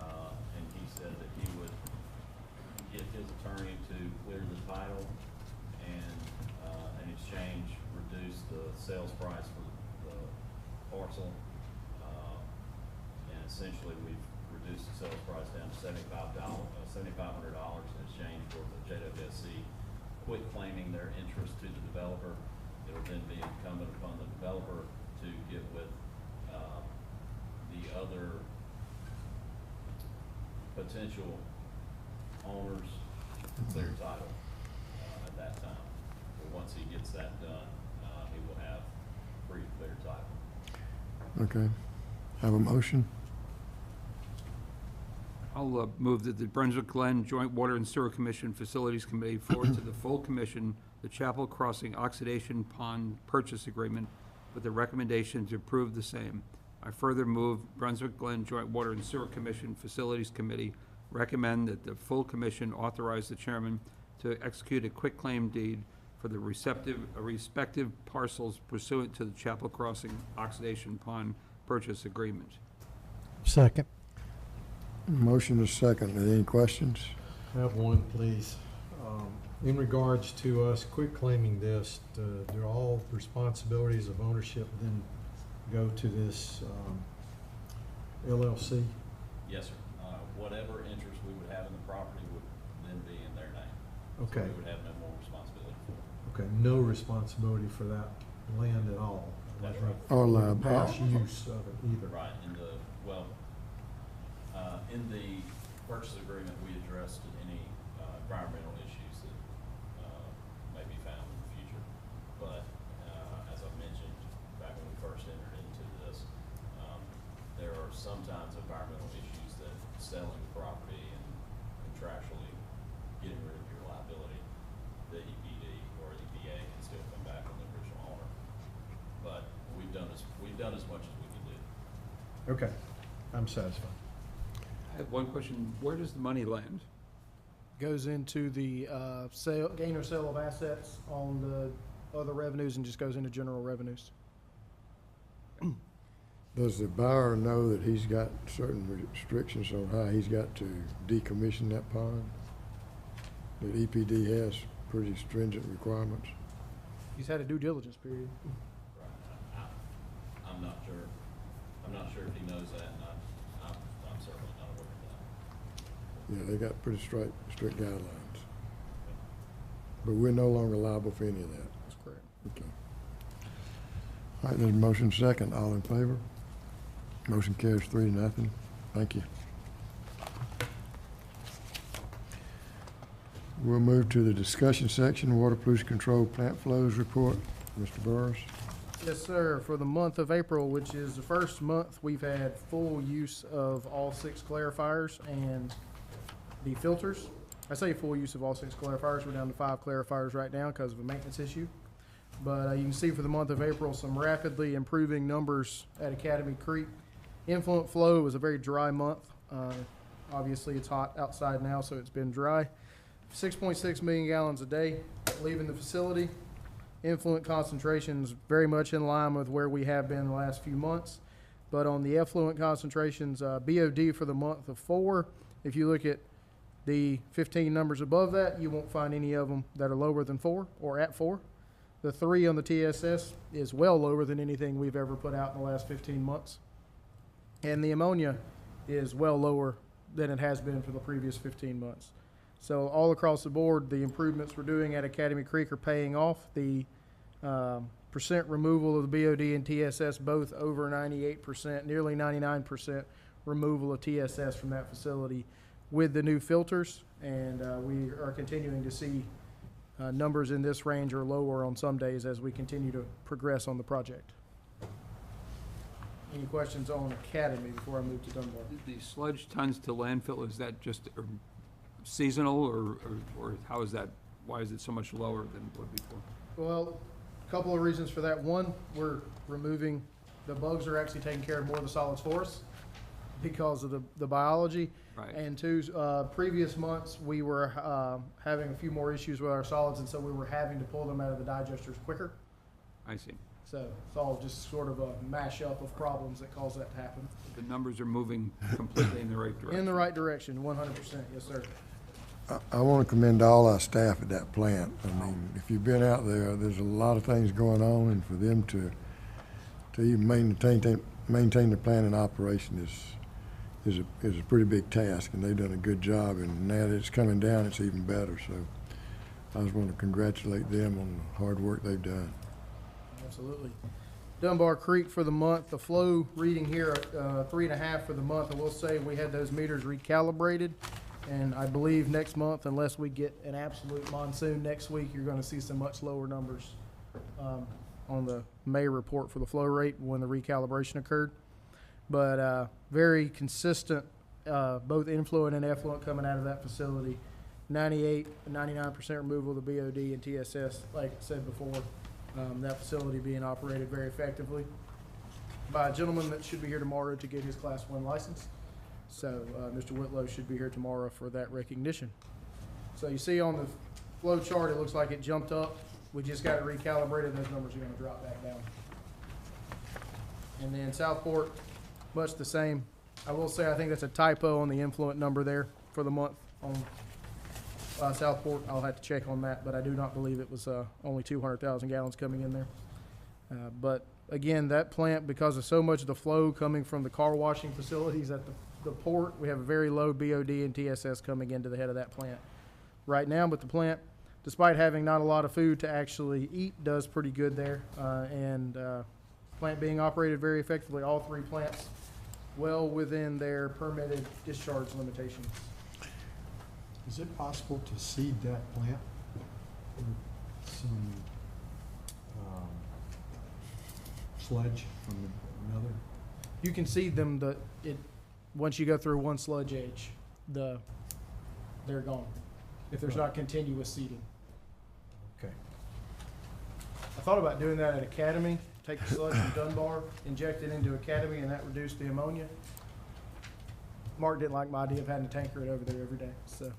S7: and he said that he would get his attorney to clear the title and, in exchange, reduce the sales price for the parcel. And essentially, we've reduced the sales price down to $7,500 in exchange for the JWSC quit claiming their interest to the developer. It'll then be incumbent upon the developer to get with the other potential owners to clear title at that time. But once he gets that done, he will have free clear title.
S1: Okay. Have a motion?
S3: I'll move that the Brunswick-Glynn Joint Water and Sewer Commission Facilities Committee forward to the full commission the Chapel Crossing Oxidation Pond Purchase Agreement with the recommendation to approve the same. I further move Brunswick-Glynn Joint Water and Sewer Commission Facilities Committee recommend that the full commission authorize the chairman to execute a quitclaim deed for the respective parcels pursuant to the Chapel Crossing Oxidation Pond Purchase Agreement.
S5: Second.
S1: Motion is second. Any questions?
S2: I have one, please. In regards to us quitclaiming this, do all responsibilities of ownership then go to this LLC?
S7: Yes, sir. Whatever interest we would have in the property would then be in their name.
S2: Okay.
S7: So we would have no more responsibility for it.
S2: Okay, no responsibility for that land at all?
S7: That's right.
S1: Or
S2: Past use of it either?
S7: Right, in the purchase agreement, we addressed any environmental issues that may be found in the future. But as I mentioned back when we first entered into this, there are sometimes environmental issues that selling property and contractually getting rid of your liability, the EPD or EPA can still come back on the original owner. But we've done as much as we can do.
S2: Okay, I'm satisfied.
S3: I have one question. Where does the money land?
S4: Goes into the gain or sale of assets on the other revenues and just goes into general revenues.
S1: Does the buyer know that he's got certain restrictions on how he's got to decommission that pond? That EPD has pretty stringent requirements?
S4: He's had a due diligence period.
S7: Right. I'm not sure. I'm not sure if he knows that, and I'm certainly not aware of that.
S1: Yeah, they got pretty strict guidelines. But we're no longer liable for any of that.
S4: That's correct.
S1: Okay. All right, there's a motion second. All in favor? Motion carries 3-0. Thank you. We'll move to the discussion section, Water Pollution Control Plant Flows Report. Mr. Burris.
S4: Yes, sir. For the month of April, which is the first month, we've had full use of all 6 clarifiers and the filters. I say full use of all 6 clarifiers. We're down to 5 clarifiers right now because of a maintenance issue. But you can see for the month of April, some rapidly improving numbers at Academy Creek. Influent flow was a very dry month. Obviously, it's hot outside now, so it's been dry. 6.6 million gallons a day leaving the facility. Influent concentrations very much in line with where we have been the last few months. But on the effluent concentrations, BOD for the month of 4, if you look at the 15 numbers above that, you won't find any of them that are lower than 4 or at 4. The 3 on the TSS is well lower than anything we've ever put out in the last 15 months. And the ammonia is well lower than it has been for the previous 15 months. So all across the board, the improvements we're doing at Academy Creek are paying off. The percent removal of the BOD and TSS both over 98%, nearly 99% removal of TSS from that facility with the new filters. And we are continuing to see numbers in this range or lower on some days as we continue to progress on the project. Any questions on Academy before I move to Dunbar?
S3: The sludge tons to landfill, is that just seasonal, or how is that, why is it so much lower than it was before?
S4: Well, a couple of reasons for that. One, we're removing, the bugs are actually taking care of more of the solids for us because of the biology.
S3: Right.
S4: And two, previous months, we were having a few more issues with our solids, and so we were having to pull them out of the digesters quicker.
S3: I see.
S4: So it's all just sort of a mashup of problems that caused that to happen.
S3: The numbers are moving completely in the right direction.
S4: In the right direction, 100%, yes, sir.
S1: I want to commend all our staff at that plant. I mean, if you've been out there, there's a lot of things going on, and for them to even maintain the plant in operation is a pretty big task, and they've done a good job. And now that it's coming down, it's even better. So I just want to congratulate them on the hard work they've done.
S4: Absolutely. Dunbar Creek for the month, the flow reading here, 3.5 for the month. I will say we had those meters recalibrated, and I believe next month, unless we get an absolute monsoon next week, you're going to see some much lower numbers on the May report for the flow rate when the recalibration occurred. But very consistent, both influent and effluent coming out of that facility. 98, 99% removal of the BOD and TSS, like I said before. That facility being operated very effectively by a gentleman that should be here tomorrow to get his Class 1 license. So Mr. Whitlow should be here tomorrow for that recognition. So you see on the flow chart, it looks like it jumped up. We just got it recalibrated, and those numbers are going to drop back down. And then Southport, much the same. I will say I think that's a typo on the influent number there for the month on Southport. I'll have to check on that, but I do not believe it was only 200,000 gallons coming in there. But again, that plant, because of so much of the flow coming from the car washing facilities at the port, we have a very low BOD and TSS coming into the head of that plant right now. But the plant, despite having not a lot of food to actually eat, does pretty good there. And plant being operated very effectively, all three plants well within their permitted discharge limitations.
S2: Is it possible to seed that plant with some sludge from another?
S4: You can seed them, once you go through one sludge age, they're gone, if there's not continuous seeding.
S2: Okay.
S4: I thought about doing that at Academy, take the sludge from Dunbar, inject it into Academy, and that reduced the ammonia. Mark didn't like my idea of having to tanker it over there every day, so.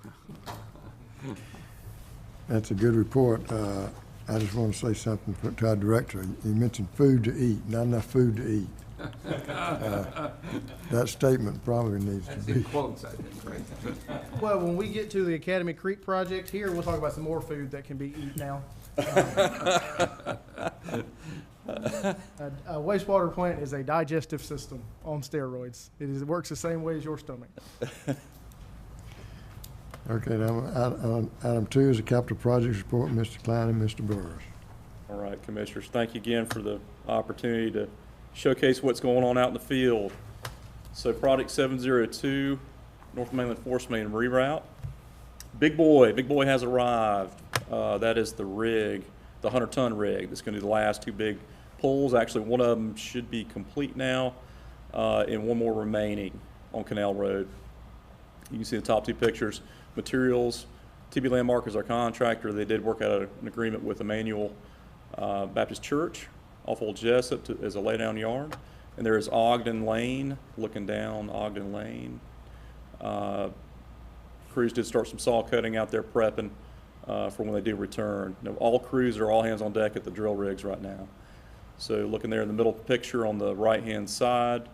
S1: That's a good report. I just want to say something to our director. You mentioned food to eat, not enough food to eat. That statement probably needs to
S3: That's
S1: be.
S3: in quotes, I think, right?
S4: Well, when we get to the Academy Creek project here, we'll talk about some more food that can be eaten now. A wastewater plant is a digestive system on steroids. It works the same way as your stomach.
S1: Okay, now, item 2 is the capital projects report, Mr. Klein and Mr. Burrs.
S6: All right, Commissioners, thank you again for the opportunity to showcase what's going on out in the field. So Project 702, North Mainland Force Main reroute. Big Boy has arrived. That is the rig, the 100-ton rig that's going to do the last two big pulls. Actually, one of them should be complete now, and one more remaining on Canal Road. You can see the top two pictures. Materials, TB Landmark is our contractor. They did work out an agreement with Emmanuel Baptist Church off Old Jessup as a laydown yard. And there is Ogden Lane, looking down Ogden Lane. Crews did start some saw cutting out there, prepping for when they do return. Now, all crews are all hands on deck at the drill rigs right now. So looking there in the middle picture on the right-hand side,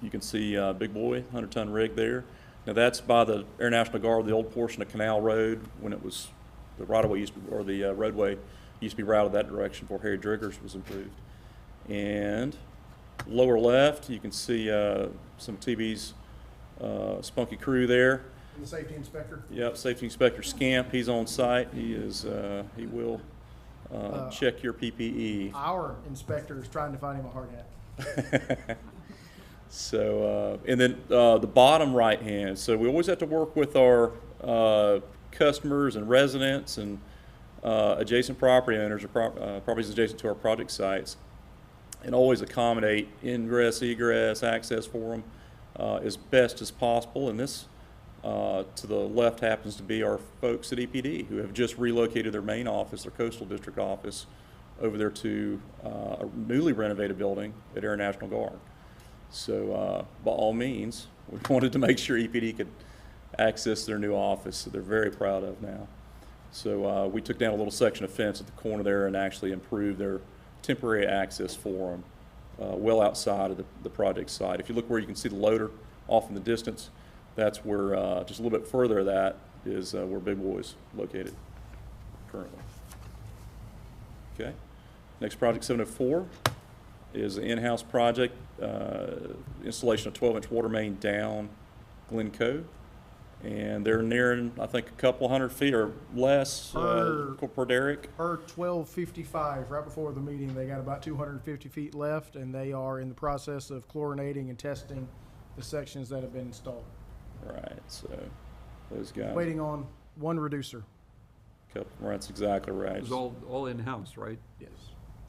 S6: you can see Big Boy, 100-ton rig there. Now that's by the Air National Guard, the old portion of Canal Road, when it was, the right-of-way used to, or the roadway used to be routed that direction before Harry Driggers was improved. And lower left, you can see some TB's spunky crew there.
S4: And the safety inspector.
S6: Yep, Safety Inspector Scamp, he's on site. He will check your PPE.
S4: Our inspector is trying to find him a hard hat.
S6: So, and then the bottom right hand, so we always have to work with our customers and residents and adjacent property owners or properties adjacent to our project sites, and always accommodate ingress, egress, access for them as best as possible. And this, to the left, happens to be our folks at EPD who have just relocated their main office, their coastal district office, over there to a newly renovated building at Air National Guard. So by all means, we wanted to make sure EPD could access their new office that they're very proud of now. So we took down a little section of fence at the corner there and actually improved their temporary access for them well outside of the project site. If you look where you can see the loader off in the distance, that's where, just a little bit further of that is where Big Boy is located currently. Okay. Next project, 704, is an in-house project, installation of 12-inch water main down Glynn Cove. And they're nearing, I think, a couple hundred feet or less per derrick.
S4: Per 12:55, right before the meeting, they got about 250 feet left, and they are in the process of chlorinating and testing the sections that have been installed.
S6: Right, so those guys.
S4: Waiting on one reducer.
S6: That's exactly right.
S3: It's all in-house, right?
S4: Yes.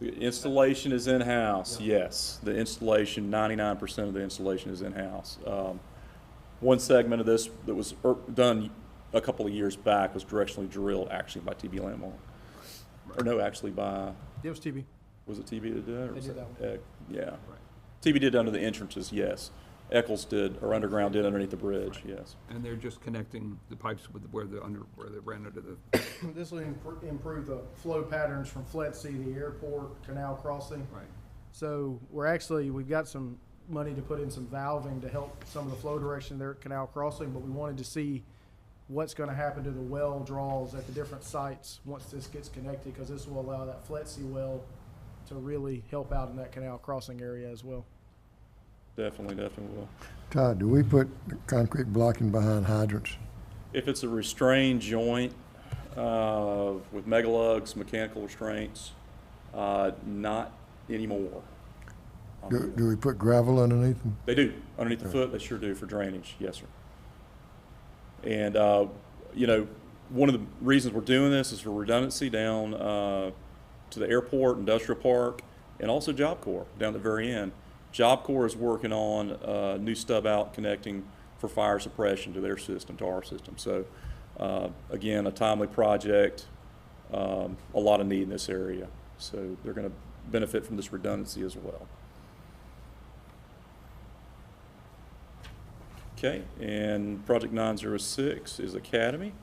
S6: The installation is in-house, yes. The installation, 99% of the installation is in-house. One segment of this that was done a couple of years back was directionally drilled actually by TB Landmark. Or no, actually by,
S4: It was TB.
S6: was it TB that did that? Or
S4: They
S6: was
S4: did
S6: it
S4: that one.
S6: Yeah. TB did under the entrances, yes. Eccles did, or Underground did underneath the bridge, yes.
S3: And they're just connecting the pipes with where they ran under the,
S4: This will improve the flow patterns from Fletsey, the airport, canal crossing.
S3: right.
S4: So we've got some money to put in some valving to help some of the flow direction there at Canal Crossing, but we wanted to see what's going to happen to the well draws at the different sites once this gets connected, because this will allow that Fletsey well to really help out in that Canal Crossing area as well.
S6: Definitely will.
S1: Todd, do we put concrete blocking behind hydrants?
S6: If it's a restrained joint with megalugs, mechanical restraints, not anymore.
S1: Do we put gravel underneath them?
S6: They do. Underneath the foot, they sure do for drainage. Yes, sir. And, you know, one of the reasons we're doing this is for redundancy down to the airport, industrial park, and also Job Corps down the very end. Job Corps is working on a new stub out connecting for fire suppression to their system, to our system. So, again, a timely project, a lot of need in this area. So they're going to benefit from this redundancy as well. Okay, and project 906 is Academy.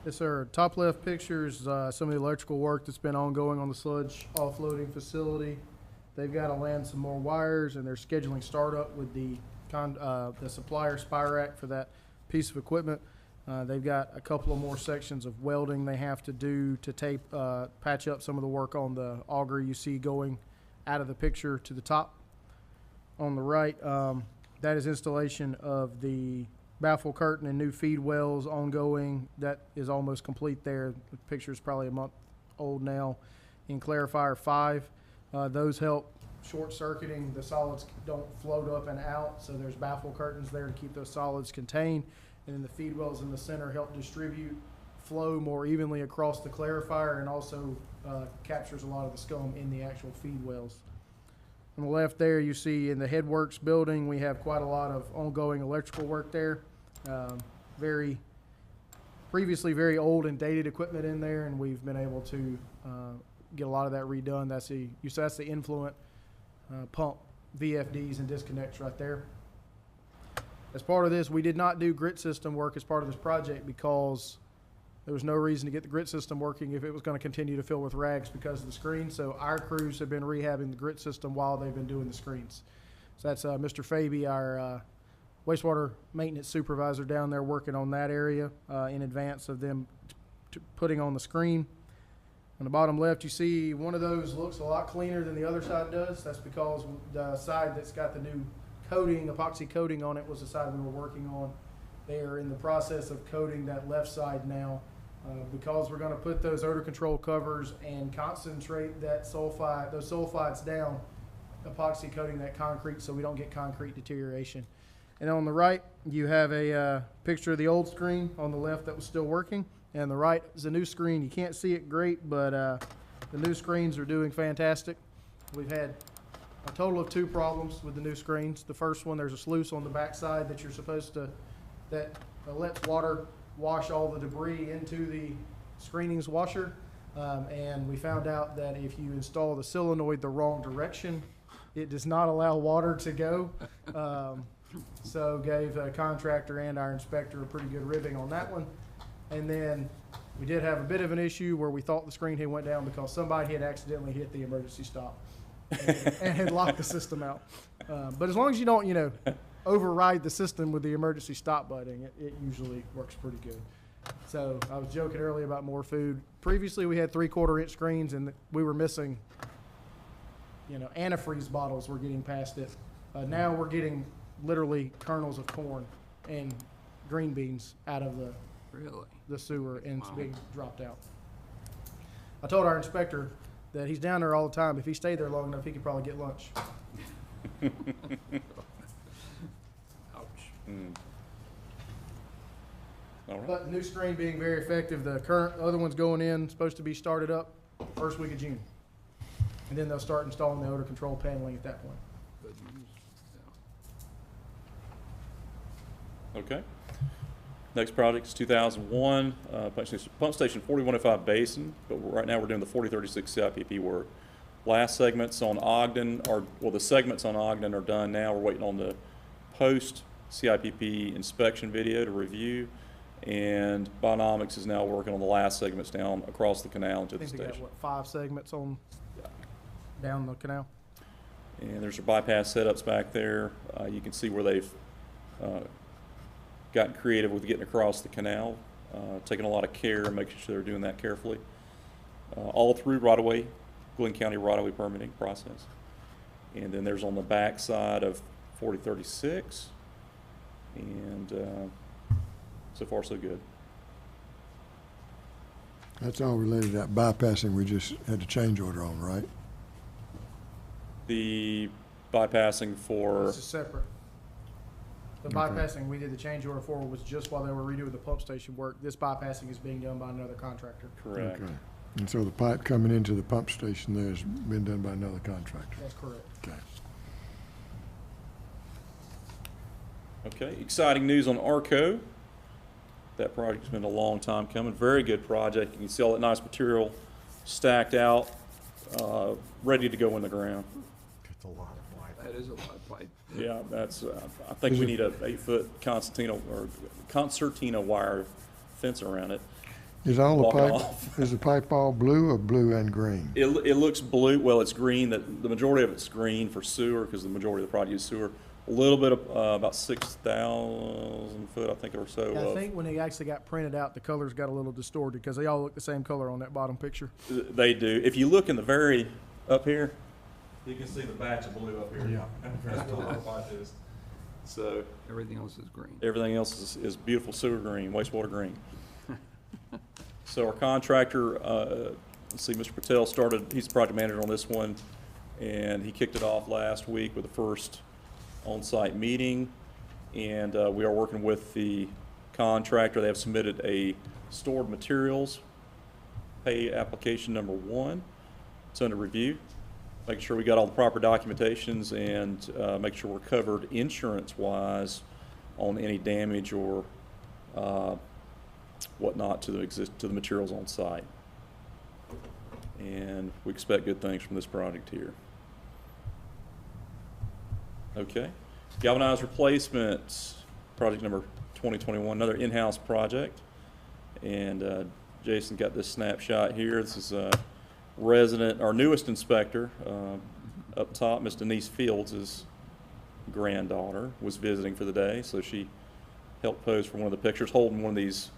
S4: Yes, sir. Top left pictures, some of the electrical work that's been ongoing on the sludge offloading facility. They've got to land some more wires, and they're scheduling startup with the supplier Spirac for that piece of equipment. They've got a couple of more sections of welding they have to do to patch up some of the work on the auger you see going out of the picture to the top on the right. That is installation of the baffle curtain and new feed wells ongoing. That is almost complete there. The picture is probably a month old now. In Clarifier 5, those help short circuiting. The solids don't float up and out, so there's baffle curtains there to keep those solids contained. And then the feed wells in the center help distribute flow more evenly across the clarifier, and also captures a lot of the scum in the actual feed wells. On the left there, you see in the Headworks building, we have quite a lot of ongoing electrical work there. Previously very old and dated equipment in there, and we've been able to get a lot of that redone. That's the influent pump VFDs and disconnects right there. As part of this, we did not do grit system work as part of this project because there was no reason to get the grit system working if it was going to continue to fill with rags because of the screens. So our crews have been rehabbing the grit system while they've been doing the screens. So that's Mr. Faby, our wastewater maintenance supervisor down there working on that area in advance of them putting on the screen. On the bottom left, you see one of those looks a lot cleaner than the other side does. That's because the side that's got the new coating, epoxy coating on it was the side we were working on. They are in the process of coating that left side now. Because we're gonna put those odor control covers and concentrate that sulfide, those sulfides down, epoxy coating that concrete so we don't get concrete deterioration. And on the right, you have a picture of the old screen on the left that was still working. And the right is a new screen. You can't see it great, but the new screens are doing fantastic. We've had a total of 2 problems with the new screens. The first one, there's a sluice on the back side that you're supposed to, that lets water wash all the debris into the screenings washer. And we found out that if you install the solenoid the wrong direction, it does not allow water to go. So gave a contractor and our inspector a pretty good ribbing on that one. And then we did have a bit of an issue where we thought the screen had went down because somebody had accidentally hit the emergency stop and had locked the system out. But as long as you don't, you know, override the system with the emergency stop button, it usually works pretty good. So I was joking earlier about more food. Previously, we had 3/4 inch screens and we were missing, you know, antifreeze bottles were getting past it. Now we're getting literally kernels of corn and green beans out of
S3: Really?
S4: the sewer, and it's
S3: Wow.
S4: being dropped out. I told our inspector that he's down there all the time. If he stayed there long enough, he could probably get lunch.
S3: Ouch.
S6: All right.
S4: But the new screen being very effective, the current other one's going in, supposed to be started up first week of June. And then they'll start installing the odor control paneling at that point.
S3: Good news.
S6: Okay. Next project is 2001, pump station 4105 Basin, but right now we're doing the 4036 CIPP work. Last segments on Ogden are, well, the segments on Ogden are done now. We're waiting on the post CIPP inspection video to review. And Bionomics is now working on the last segments down across the canal into
S4: I
S6: the
S4: think they got,
S6: station.
S4: what, 5 segments on, down the canal?
S6: And there's your bypass setups back there. You can see where they've gotten creative with getting across the canal, taking a lot of care and making sure they're doing that carefully. All through right-of-way, Glynn County right-of-way permitting process. And then there's on the back side of 4036. And so far, so good.
S1: That's all related to that bypassing we just had the change order on, right?
S6: The bypassing for,
S4: This is separate. The
S1: Okay.
S4: bypassing we did the change order for was just while they were redoing the pump station work. This bypassing is being done by another contractor.
S6: correct.
S1: Okay. And so the pipe coming into the pump station there has been done by another contractor.
S4: That's correct.
S1: Okay.
S6: Okay, exciting news on ARCO. That project's been a long time coming. Very good project. You can see all that nice material stacked out, ready to go in the ground.
S2: It's a lot of light.
S3: That is a lot of pipe.
S6: Yeah, that's, I think we need a 8-foot concertina wire fence around it.
S1: Is all the
S6: Walk it
S1: pipe,
S6: off.
S1: is the pipe all blue or blue and green?
S6: It looks blue, well, it's green, the majority of it's green for sewer, because the majority of the project is sewer. A little bit of, about 6,000 foot, I think, or so.
S4: I think when it actually got printed out, the colors got a little distorted because they all look the same color on that bottom picture.
S6: They do. If you look in the very, up here, you can see the batch of blue up here.
S2: Yeah.
S6: That's what our pipe is. So,
S3: Everything else is green.
S6: everything else is beautiful sewer green, wastewater green. So our contractor, let's see, Mr. Patel started, he's the project manager on this one, and he kicked it off last week with the first on-site meeting. And we are working with the contractor. They have submitted a stored materials pay application number 1. It's under review. Making sure we got all the proper documentations and make sure we're covered insurance-wise on any damage or whatnot to the materials on site. And we expect good things from this project here. Okay, galvanized replacement, project number 2021, another in-house project. And Jason got this snapshot here. This is our newest inspector, up top, Miss Denise Fields' granddaughter was visiting for the day, so she helped pose for one of the pictures, holding one of these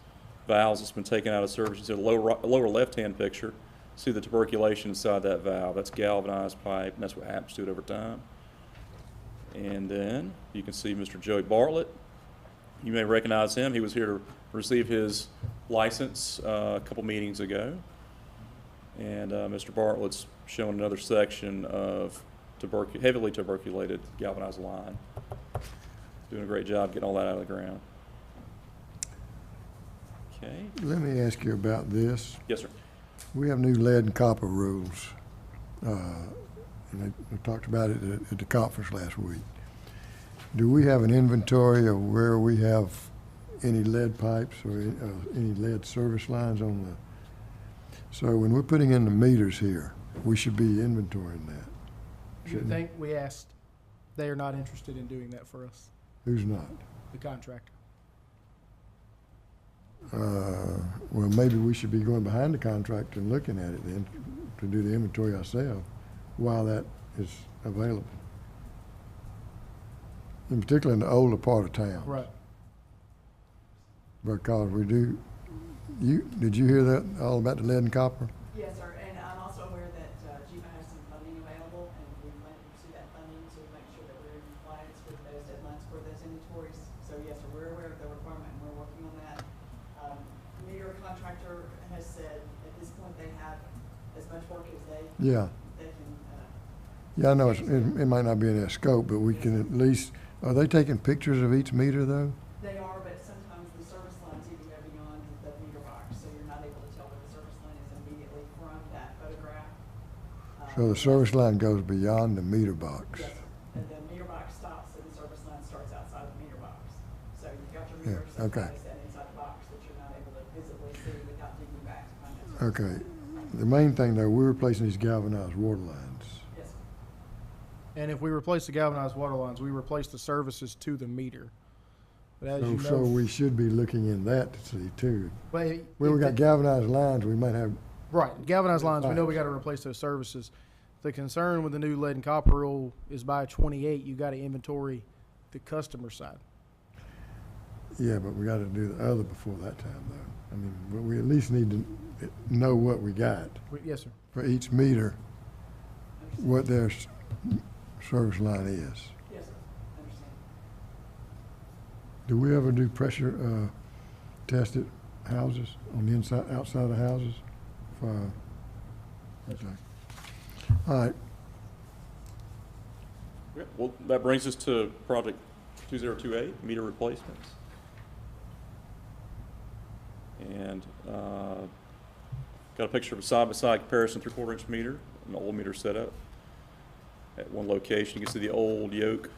S6: valves that's been taken out of service. You see the lower left-hand picture, see the tuberculation inside that valve. That's galvanized pipe, and that's what happens to it over time. And then you can see Mr. Joey Bartlett. You may recognize him. He was here to receive his license a couple meetings ago. And Mr. Bartlett's showing another section of heavily tuberculated galvanized line. Doing a great job getting all that out of the ground. Okay.
S1: Let me ask you about this.
S6: Yes, sir.
S1: We have new lead and copper rules, and we talked about it at the conference last week. Do we have an inventory of where we have any lead pipes or any lead service lines on the, so when we're putting in the meters here, we should be inventorying that?
S4: You
S1: shouldn't
S4: would think we asked, they are not interested in doing that for us,
S1: Who's not?
S4: the contractor.
S1: Well, maybe we should be going behind the contract and looking at it then to do the inventory ourselves while that is available. In particular in the older part of town.
S4: Right.
S1: Because we do, did you hear that, all about the lead and copper?
S8: Yes, sir, and I'm also aware that GMA has some funding available, and we plan to pursue that funding to make sure that we're in compliance with those deadlines for those inventories. So yes, sir, we're aware of the requirement, and we're working on that. Meter contractor has said at this point they have as much work as they
S1: Yeah.
S8: can.
S1: Yeah, I know it might not be in their scope, but we can at least, are they taking pictures of each meter though?
S8: They are, but sometimes the service lines even go beyond the meter box, so you're not able to tell where the service line is immediately from that photograph.
S1: So the service line goes beyond the meter box?
S8: Yes, sir. And the meter box stops and the service line starts outside the meter box. So you've got your meter
S1: Yeah, okay.
S8: someplace and inside the box that you're not able to visibly see without digging back to find that service.
S1: Okay. The main thing though, we're replacing these galvanized water lines.
S8: Yes, sir.
S4: And if we replace the galvanized water lines, we replace the services to the meter. But as you
S1: So
S4: know,
S1: we should be looking in that to see too.
S4: but
S1: Where we
S4: if
S1: got
S4: the-
S1: galvanized lines, we might have,
S4: right, galvanized lines, we know
S1: Right.
S4: we gotta replace those services. The concern with the new lead and copper rule is by 28, you gotta inventory the customer side.
S1: yeah, but we gotta do the other before that time though. I mean, we at least need to know what we got
S4: Yes, sir.
S1: for each meter, what their service line is.
S8: Yes, sir. Understand.
S1: Do we ever do pressure, tested houses on the inside, outside of houses? For, okay. All right,
S6: Okay, well, that brings us to project 2028, meter replacements. And got a picture of a side-by-side comparison 3/4 inch meter, an old meter setup at one location. You can see the old yoke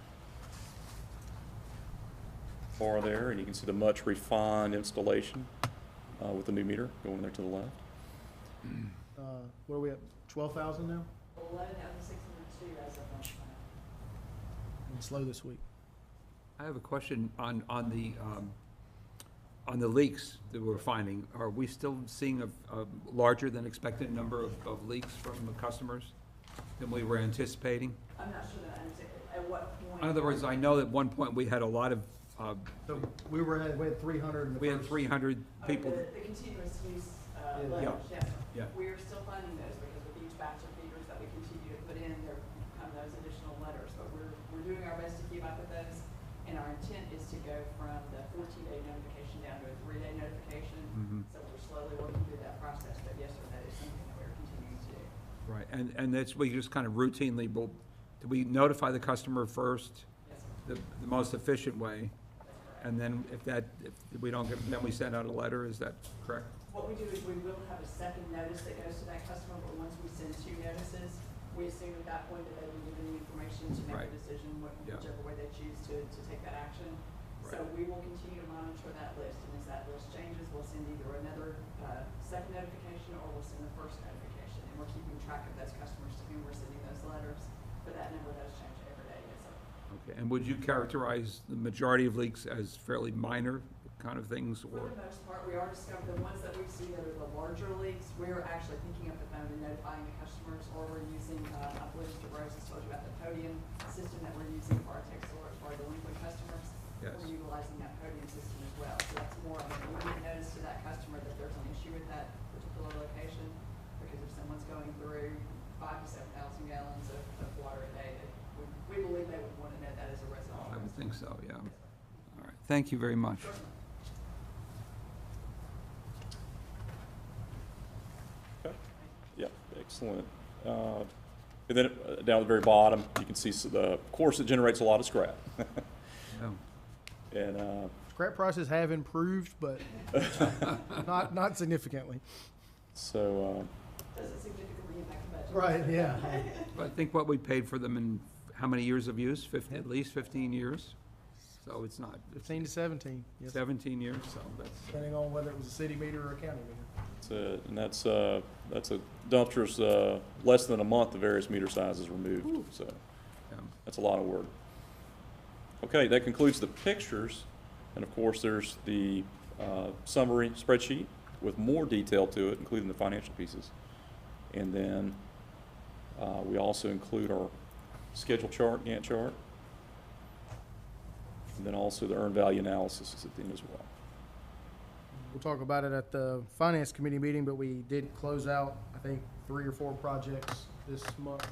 S6: bar there, and you can see the much refined installation with the new meter going there to the left.
S4: What are we at, 12,000 now?
S8: 11,602 as of March 9th.
S4: Been slow this week.
S3: I have a question on the leaks that we're finding. Are we still seeing a larger than expected number of leaks from the customers than we were anticipating?
S8: I'm not sure that I understand. At what point?
S3: In other words, I know at one point we had a lot of,
S4: So we had 300 in the
S3: we had
S4: first.
S3: 300 people.
S8: The continuous use
S4: Yeah.
S8: letters, yes, sir.
S3: Yeah.
S8: We're still finding those because with each batch of meters that we continue to put in, there come those additional letters. But we're doing our best to keep up with those. And our intent is to go from the 14-day notification down to a 3-day notification.
S3: Mhm.
S8: So we're slowly working through that process. But yes, sir, that is something that we're continuing to do.
S3: Right, and that's, we just kind of routinely, do we notify the customer first,
S8: Yes, sir.
S3: the most efficient way?
S8: That's correct.
S3: And then if we don't get, then we send out a letter, is that correct?
S8: What we do is we will have a second notice that goes to that customer, but once we send 2 notices, we assume at that point that they've been given the information to make
S3: Right.
S8: a decision,
S3: Yeah.
S8: whichever way they choose to take that action. So
S3: Right.
S8: we will continue to monitor that list, and as that list changes, we'll send either another second notification or we'll send the first notification. And we're keeping track of those customers to whom we're sending those letters, but that number does change every day, yes, sir.
S3: Okay, and would you characterize the majority of leaks as fairly minor kind of things,
S8: For
S3: or?
S8: the most part, we are discovering the ones that we see that are the larger leaks, we're actually picking up the phone and notifying the customers, or we're using, I believe Mr. Rose has told you about the podium system that we're using for our tech storage for our delinquent customers.
S3: Yes.
S8: We're utilizing that podium system as well, so that's more of an immediate notice to that customer that there's an issue with that particular location, because if someone's going through 5,000 to 7,000 gallons of water a day, that we we believe they would want to know that as a resident.
S3: I would think so, yeah. All right, thank you very much.
S6: Okay. Yeah, excellent. And then down at the very bottom, you can see of course, it generates a lot of scrap.
S3: Yeah.
S6: And
S4: Scrap prices have improved, but not significantly.
S6: so,
S8: Doesn't significantly impact the budget.
S4: Right, yeah.
S3: But I think what we paid for them in how many years of use? At least 15 years? So it's not, it's
S4: 15 to 17, yes,
S3: 17 years, so that's,
S4: depending on whether it was a city meter or a county meter.
S6: and that's a dumpster's less than a month the various meter sizes removed. So
S3: yeah.
S6: that's a lot of work. Okay, that concludes the pictures. And of course, there's the summary spreadsheet with more detail to it, including the financial pieces. And then we also include our schedule chart, Gantt chart. And then also the earned value analysis is at the end as well.
S4: We'll talk about it at the finance committee meeting, but we did close out, I think, 3 or 4 projects this month.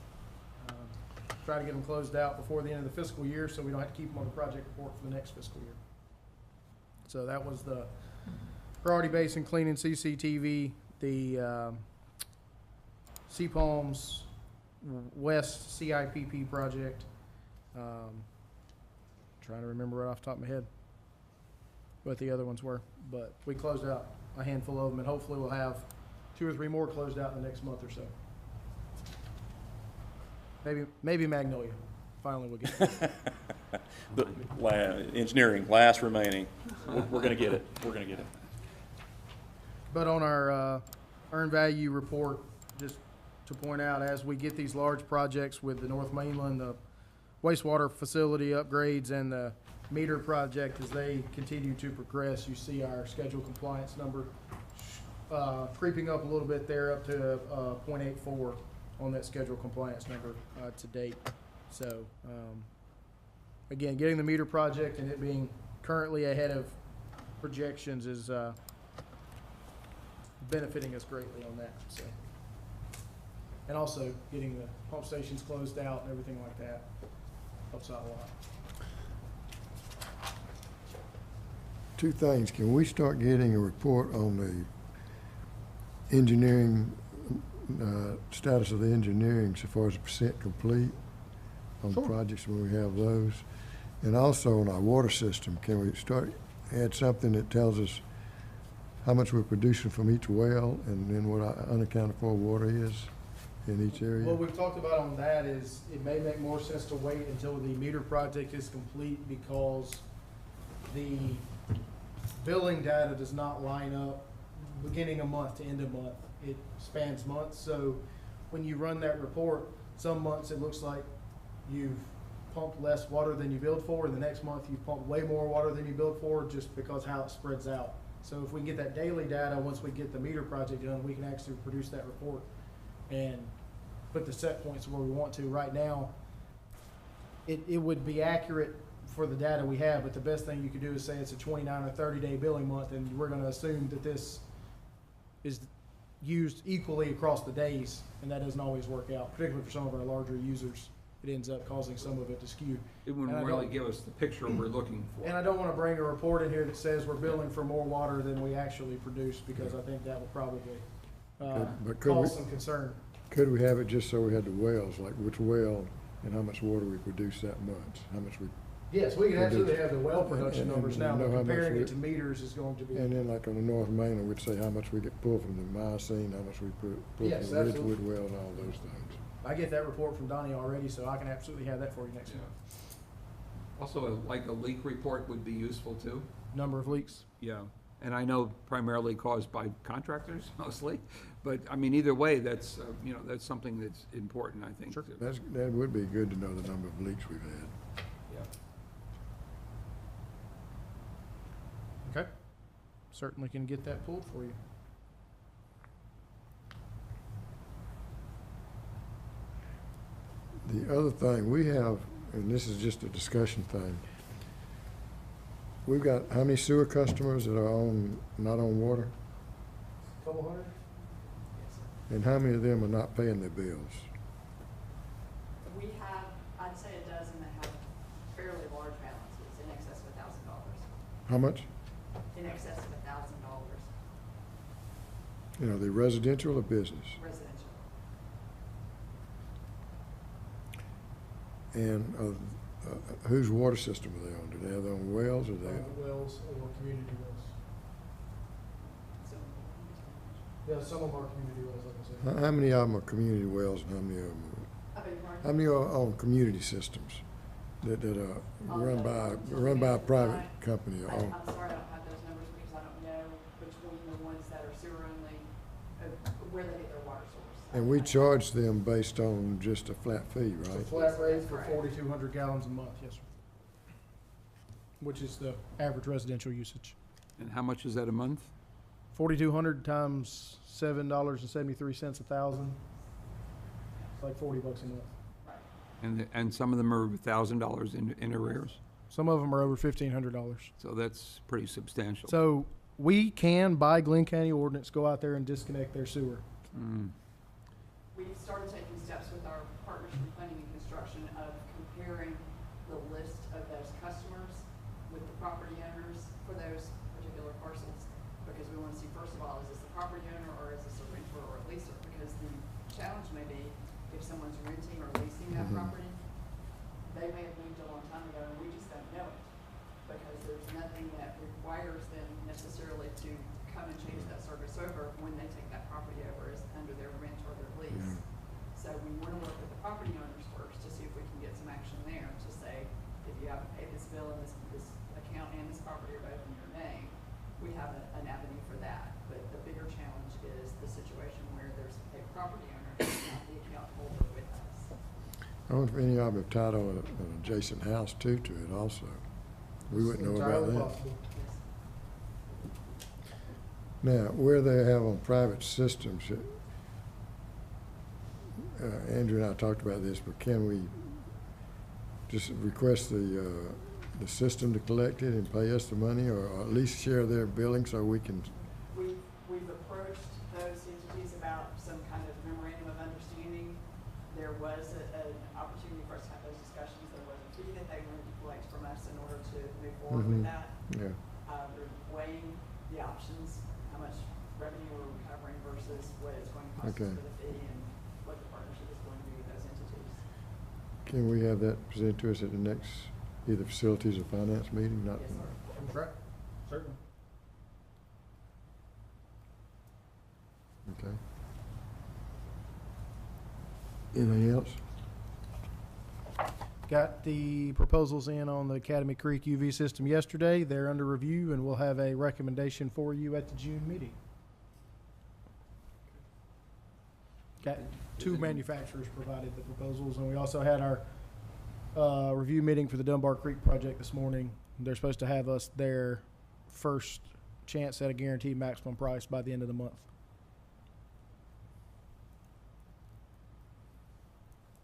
S4: Try to get them closed out before the end of the fiscal year, so we don't have to keep them on the project report for the next fiscal year. So that was the priority basin cleaning CCTV, the Sea Palms West CIPP project. Trying to remember right off the top of my head what the other ones were, but we closed out a handful of them, and hopefully we'll have 2 or 3 more closed out in the next month or so. Maybe Magnolia. Finally, we'll get it.
S6: The engineering, last remaining. We're going to get it. We're going to get it.
S4: But on our earned value report, just to point out, as we get these large projects with the North Mainland, the wastewater facility upgrades, and the meter project, as they continue to progress, you see our schedule compliance number creeping up a little bit there, up to 0.84 on that schedule compliance number to date. So, again, getting the meter project and it being currently ahead of projections is benefiting us greatly on that. So, and also getting the pump stations closed out and everything like that helps out a lot.
S1: 2 things. Can we start getting a report on the engineering, status of the engineering so far as the percent complete on
S4: Sure.
S1: projects when we have those? And also on our water system, can we add something that tells us how much we're producing from each well and then what our unaccounted for water is in each area?
S4: What we've talked about on that is it may make more sense to wait until the meter project is complete, because the billing data does not line up beginning of month to end of month. It spans months, so when you run that report, some months it looks like you've pumped less water than you billed for, and the next month you've pumped way more water than you billed for, just because how it spreads out. So if we can get that daily data, once we get the meter project done, we can actually produce that report and put the set points where we want to. Right now, it would be accurate for the data we have, but the best thing you could do is say it's a 29 or 30-day billing month, and we're gonna assume that this is used equally across the days, and that doesn't always work out, particularly for some of our larger users. It ends up causing some of it to skew.
S3: It
S4: And I
S3: wouldn't really
S4: don't-
S3: give us the picture we're looking
S4: And
S3: for.
S4: I don't wanna bring a report in here that says we're billing for more water than we actually produce, because I think that will probably
S1: But could we-
S4: cause some concern.
S1: Could we have it just so we had the wells, like which well and how much water we produce that month, how much we,
S4: Yes, we can
S1: Produce.
S4: absolutely have the well production
S1: And
S4: numbers now,
S1: know
S4: but
S1: how much
S4: comparing
S1: we-
S4: it to meters is going to be.
S1: and then like on the North Mainland, we'd say how much we get pulled from the Miocene, how much we pull
S4: Yes,
S1: from the Ridgewood
S4: absolutely.
S1: well and all those things.
S4: I get that report from Donnie already, so I can absolutely have that for you next
S3: Yeah.
S4: month.
S3: Also, like a leak report would be useful too.
S4: Number of leaks.
S3: Yeah, and I know primarily caused by contractors mostly, but I mean, either way, that's, that's something that's important, I think.
S4: Sure.
S3: to-
S1: That would be good to know the number of leaks we've had.
S3: Yeah.
S4: Okay. Certainly can get that pulled for you.
S1: The other thing we have, and this is just a discussion thing, we've got how many sewer customers that are not on water?
S4: Couple hundred?
S1: And how many of them are not paying their bills?
S8: We have, I I'd say a dozen that have fairly large balances, in excess of $1,000.
S1: How much?
S8: In excess of $1,000
S1: You know, the residential or business?
S8: residential.
S1: And whose water system are they on? Do they have their own wells or they?
S4: Wells or community wells.
S8: So,
S4: Yeah, some of our community wells, like I said.
S1: How many of them are community wells and how many of them
S8: I beg your pardon?
S1: how many are on community systems that are run by a private company?
S8: I'm
S1: Or,
S8: sorry, I don't have those numbers because I don't know between the ones that are sewer only, where they get their water source.
S1: and we charge them based on just a flat fee,
S4: It's a
S1: right?
S4: flat rate
S8: That's
S4: for
S8: correct.
S4: 4,200 gallons a month, yes, sir. Which is the average residential usage.
S3: And how much is that a month?
S4: 4,200 times $7.73 a thousand. It's like $40 a month.
S8: Right.
S3: And some of them are $1,000 in arrears,
S4: Some of them are over $1,500.
S3: so that's pretty substantial.
S4: So we can, by Glynn County ordinance, go out there and disconnect their sewer.
S3: Mm.
S8: We've started taking steps with our partnership in planning and construction of comparing the list of those customers with the property owners for those particular parcels. Because we want to see, first of all, is this a property owner or is this a renter or a leaser? Because the challenge may be if someone's renting or leasing that
S1: Mhm.
S8: property, they may have moved a long time ago and we just don't know it. Because there's nothing that requires them necessarily to come and change that service over when they take that property over as under their rent or their lease.
S1: Yeah.
S8: So we want to work with the property owners first to see if we can get some action there to say, if you haven't paid this bill and this account and this property are both in your name, we have an avenue for that. But the bigger challenge is the situation where there's a property owner who's not the account holder with us.
S1: I wonder if any of them have title an adjacent house to it also. We wouldn't know about
S4: Entirely
S1: that.
S4: possible.
S8: Yes.
S1: Now, where they have on private systems, Andrew and I talked about this, but can we just request the system to collect it and pay us the money, or at least share their billing so we can?
S8: We've approached those entities about some kind of memorandum of understanding. There was an opportunity for us to have those discussions. There was a fee that they wanted to collect from us in order to move forward
S1: Mhm.
S8: with that.
S1: Yeah.
S8: We're weighing the options, how much revenue we're recovering versus what it's going to cost us
S1: Okay.
S8: for the fee and what the partnership is going to be with those entities.
S1: Can we have that presented to us at the next either facilities or finance meeting? Not.
S8: Yes, sir.
S4: Right, certainly.
S1: Okay. Anything else?
S4: Got the proposals in on the Academy Creek UV system yesterday. They're under review, and we'll have a recommendation for you at the June meeting. Got two manufacturers provided the proposals, and we also had our review meeting for the Dunbar Creek project this morning. They're supposed to have us their first chance at a guaranteed maximum price by the end of the month.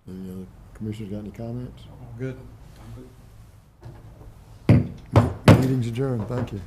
S1: Any other commissioners got any comments?
S2: Good.
S1: Meeting's adjourned. Thank you.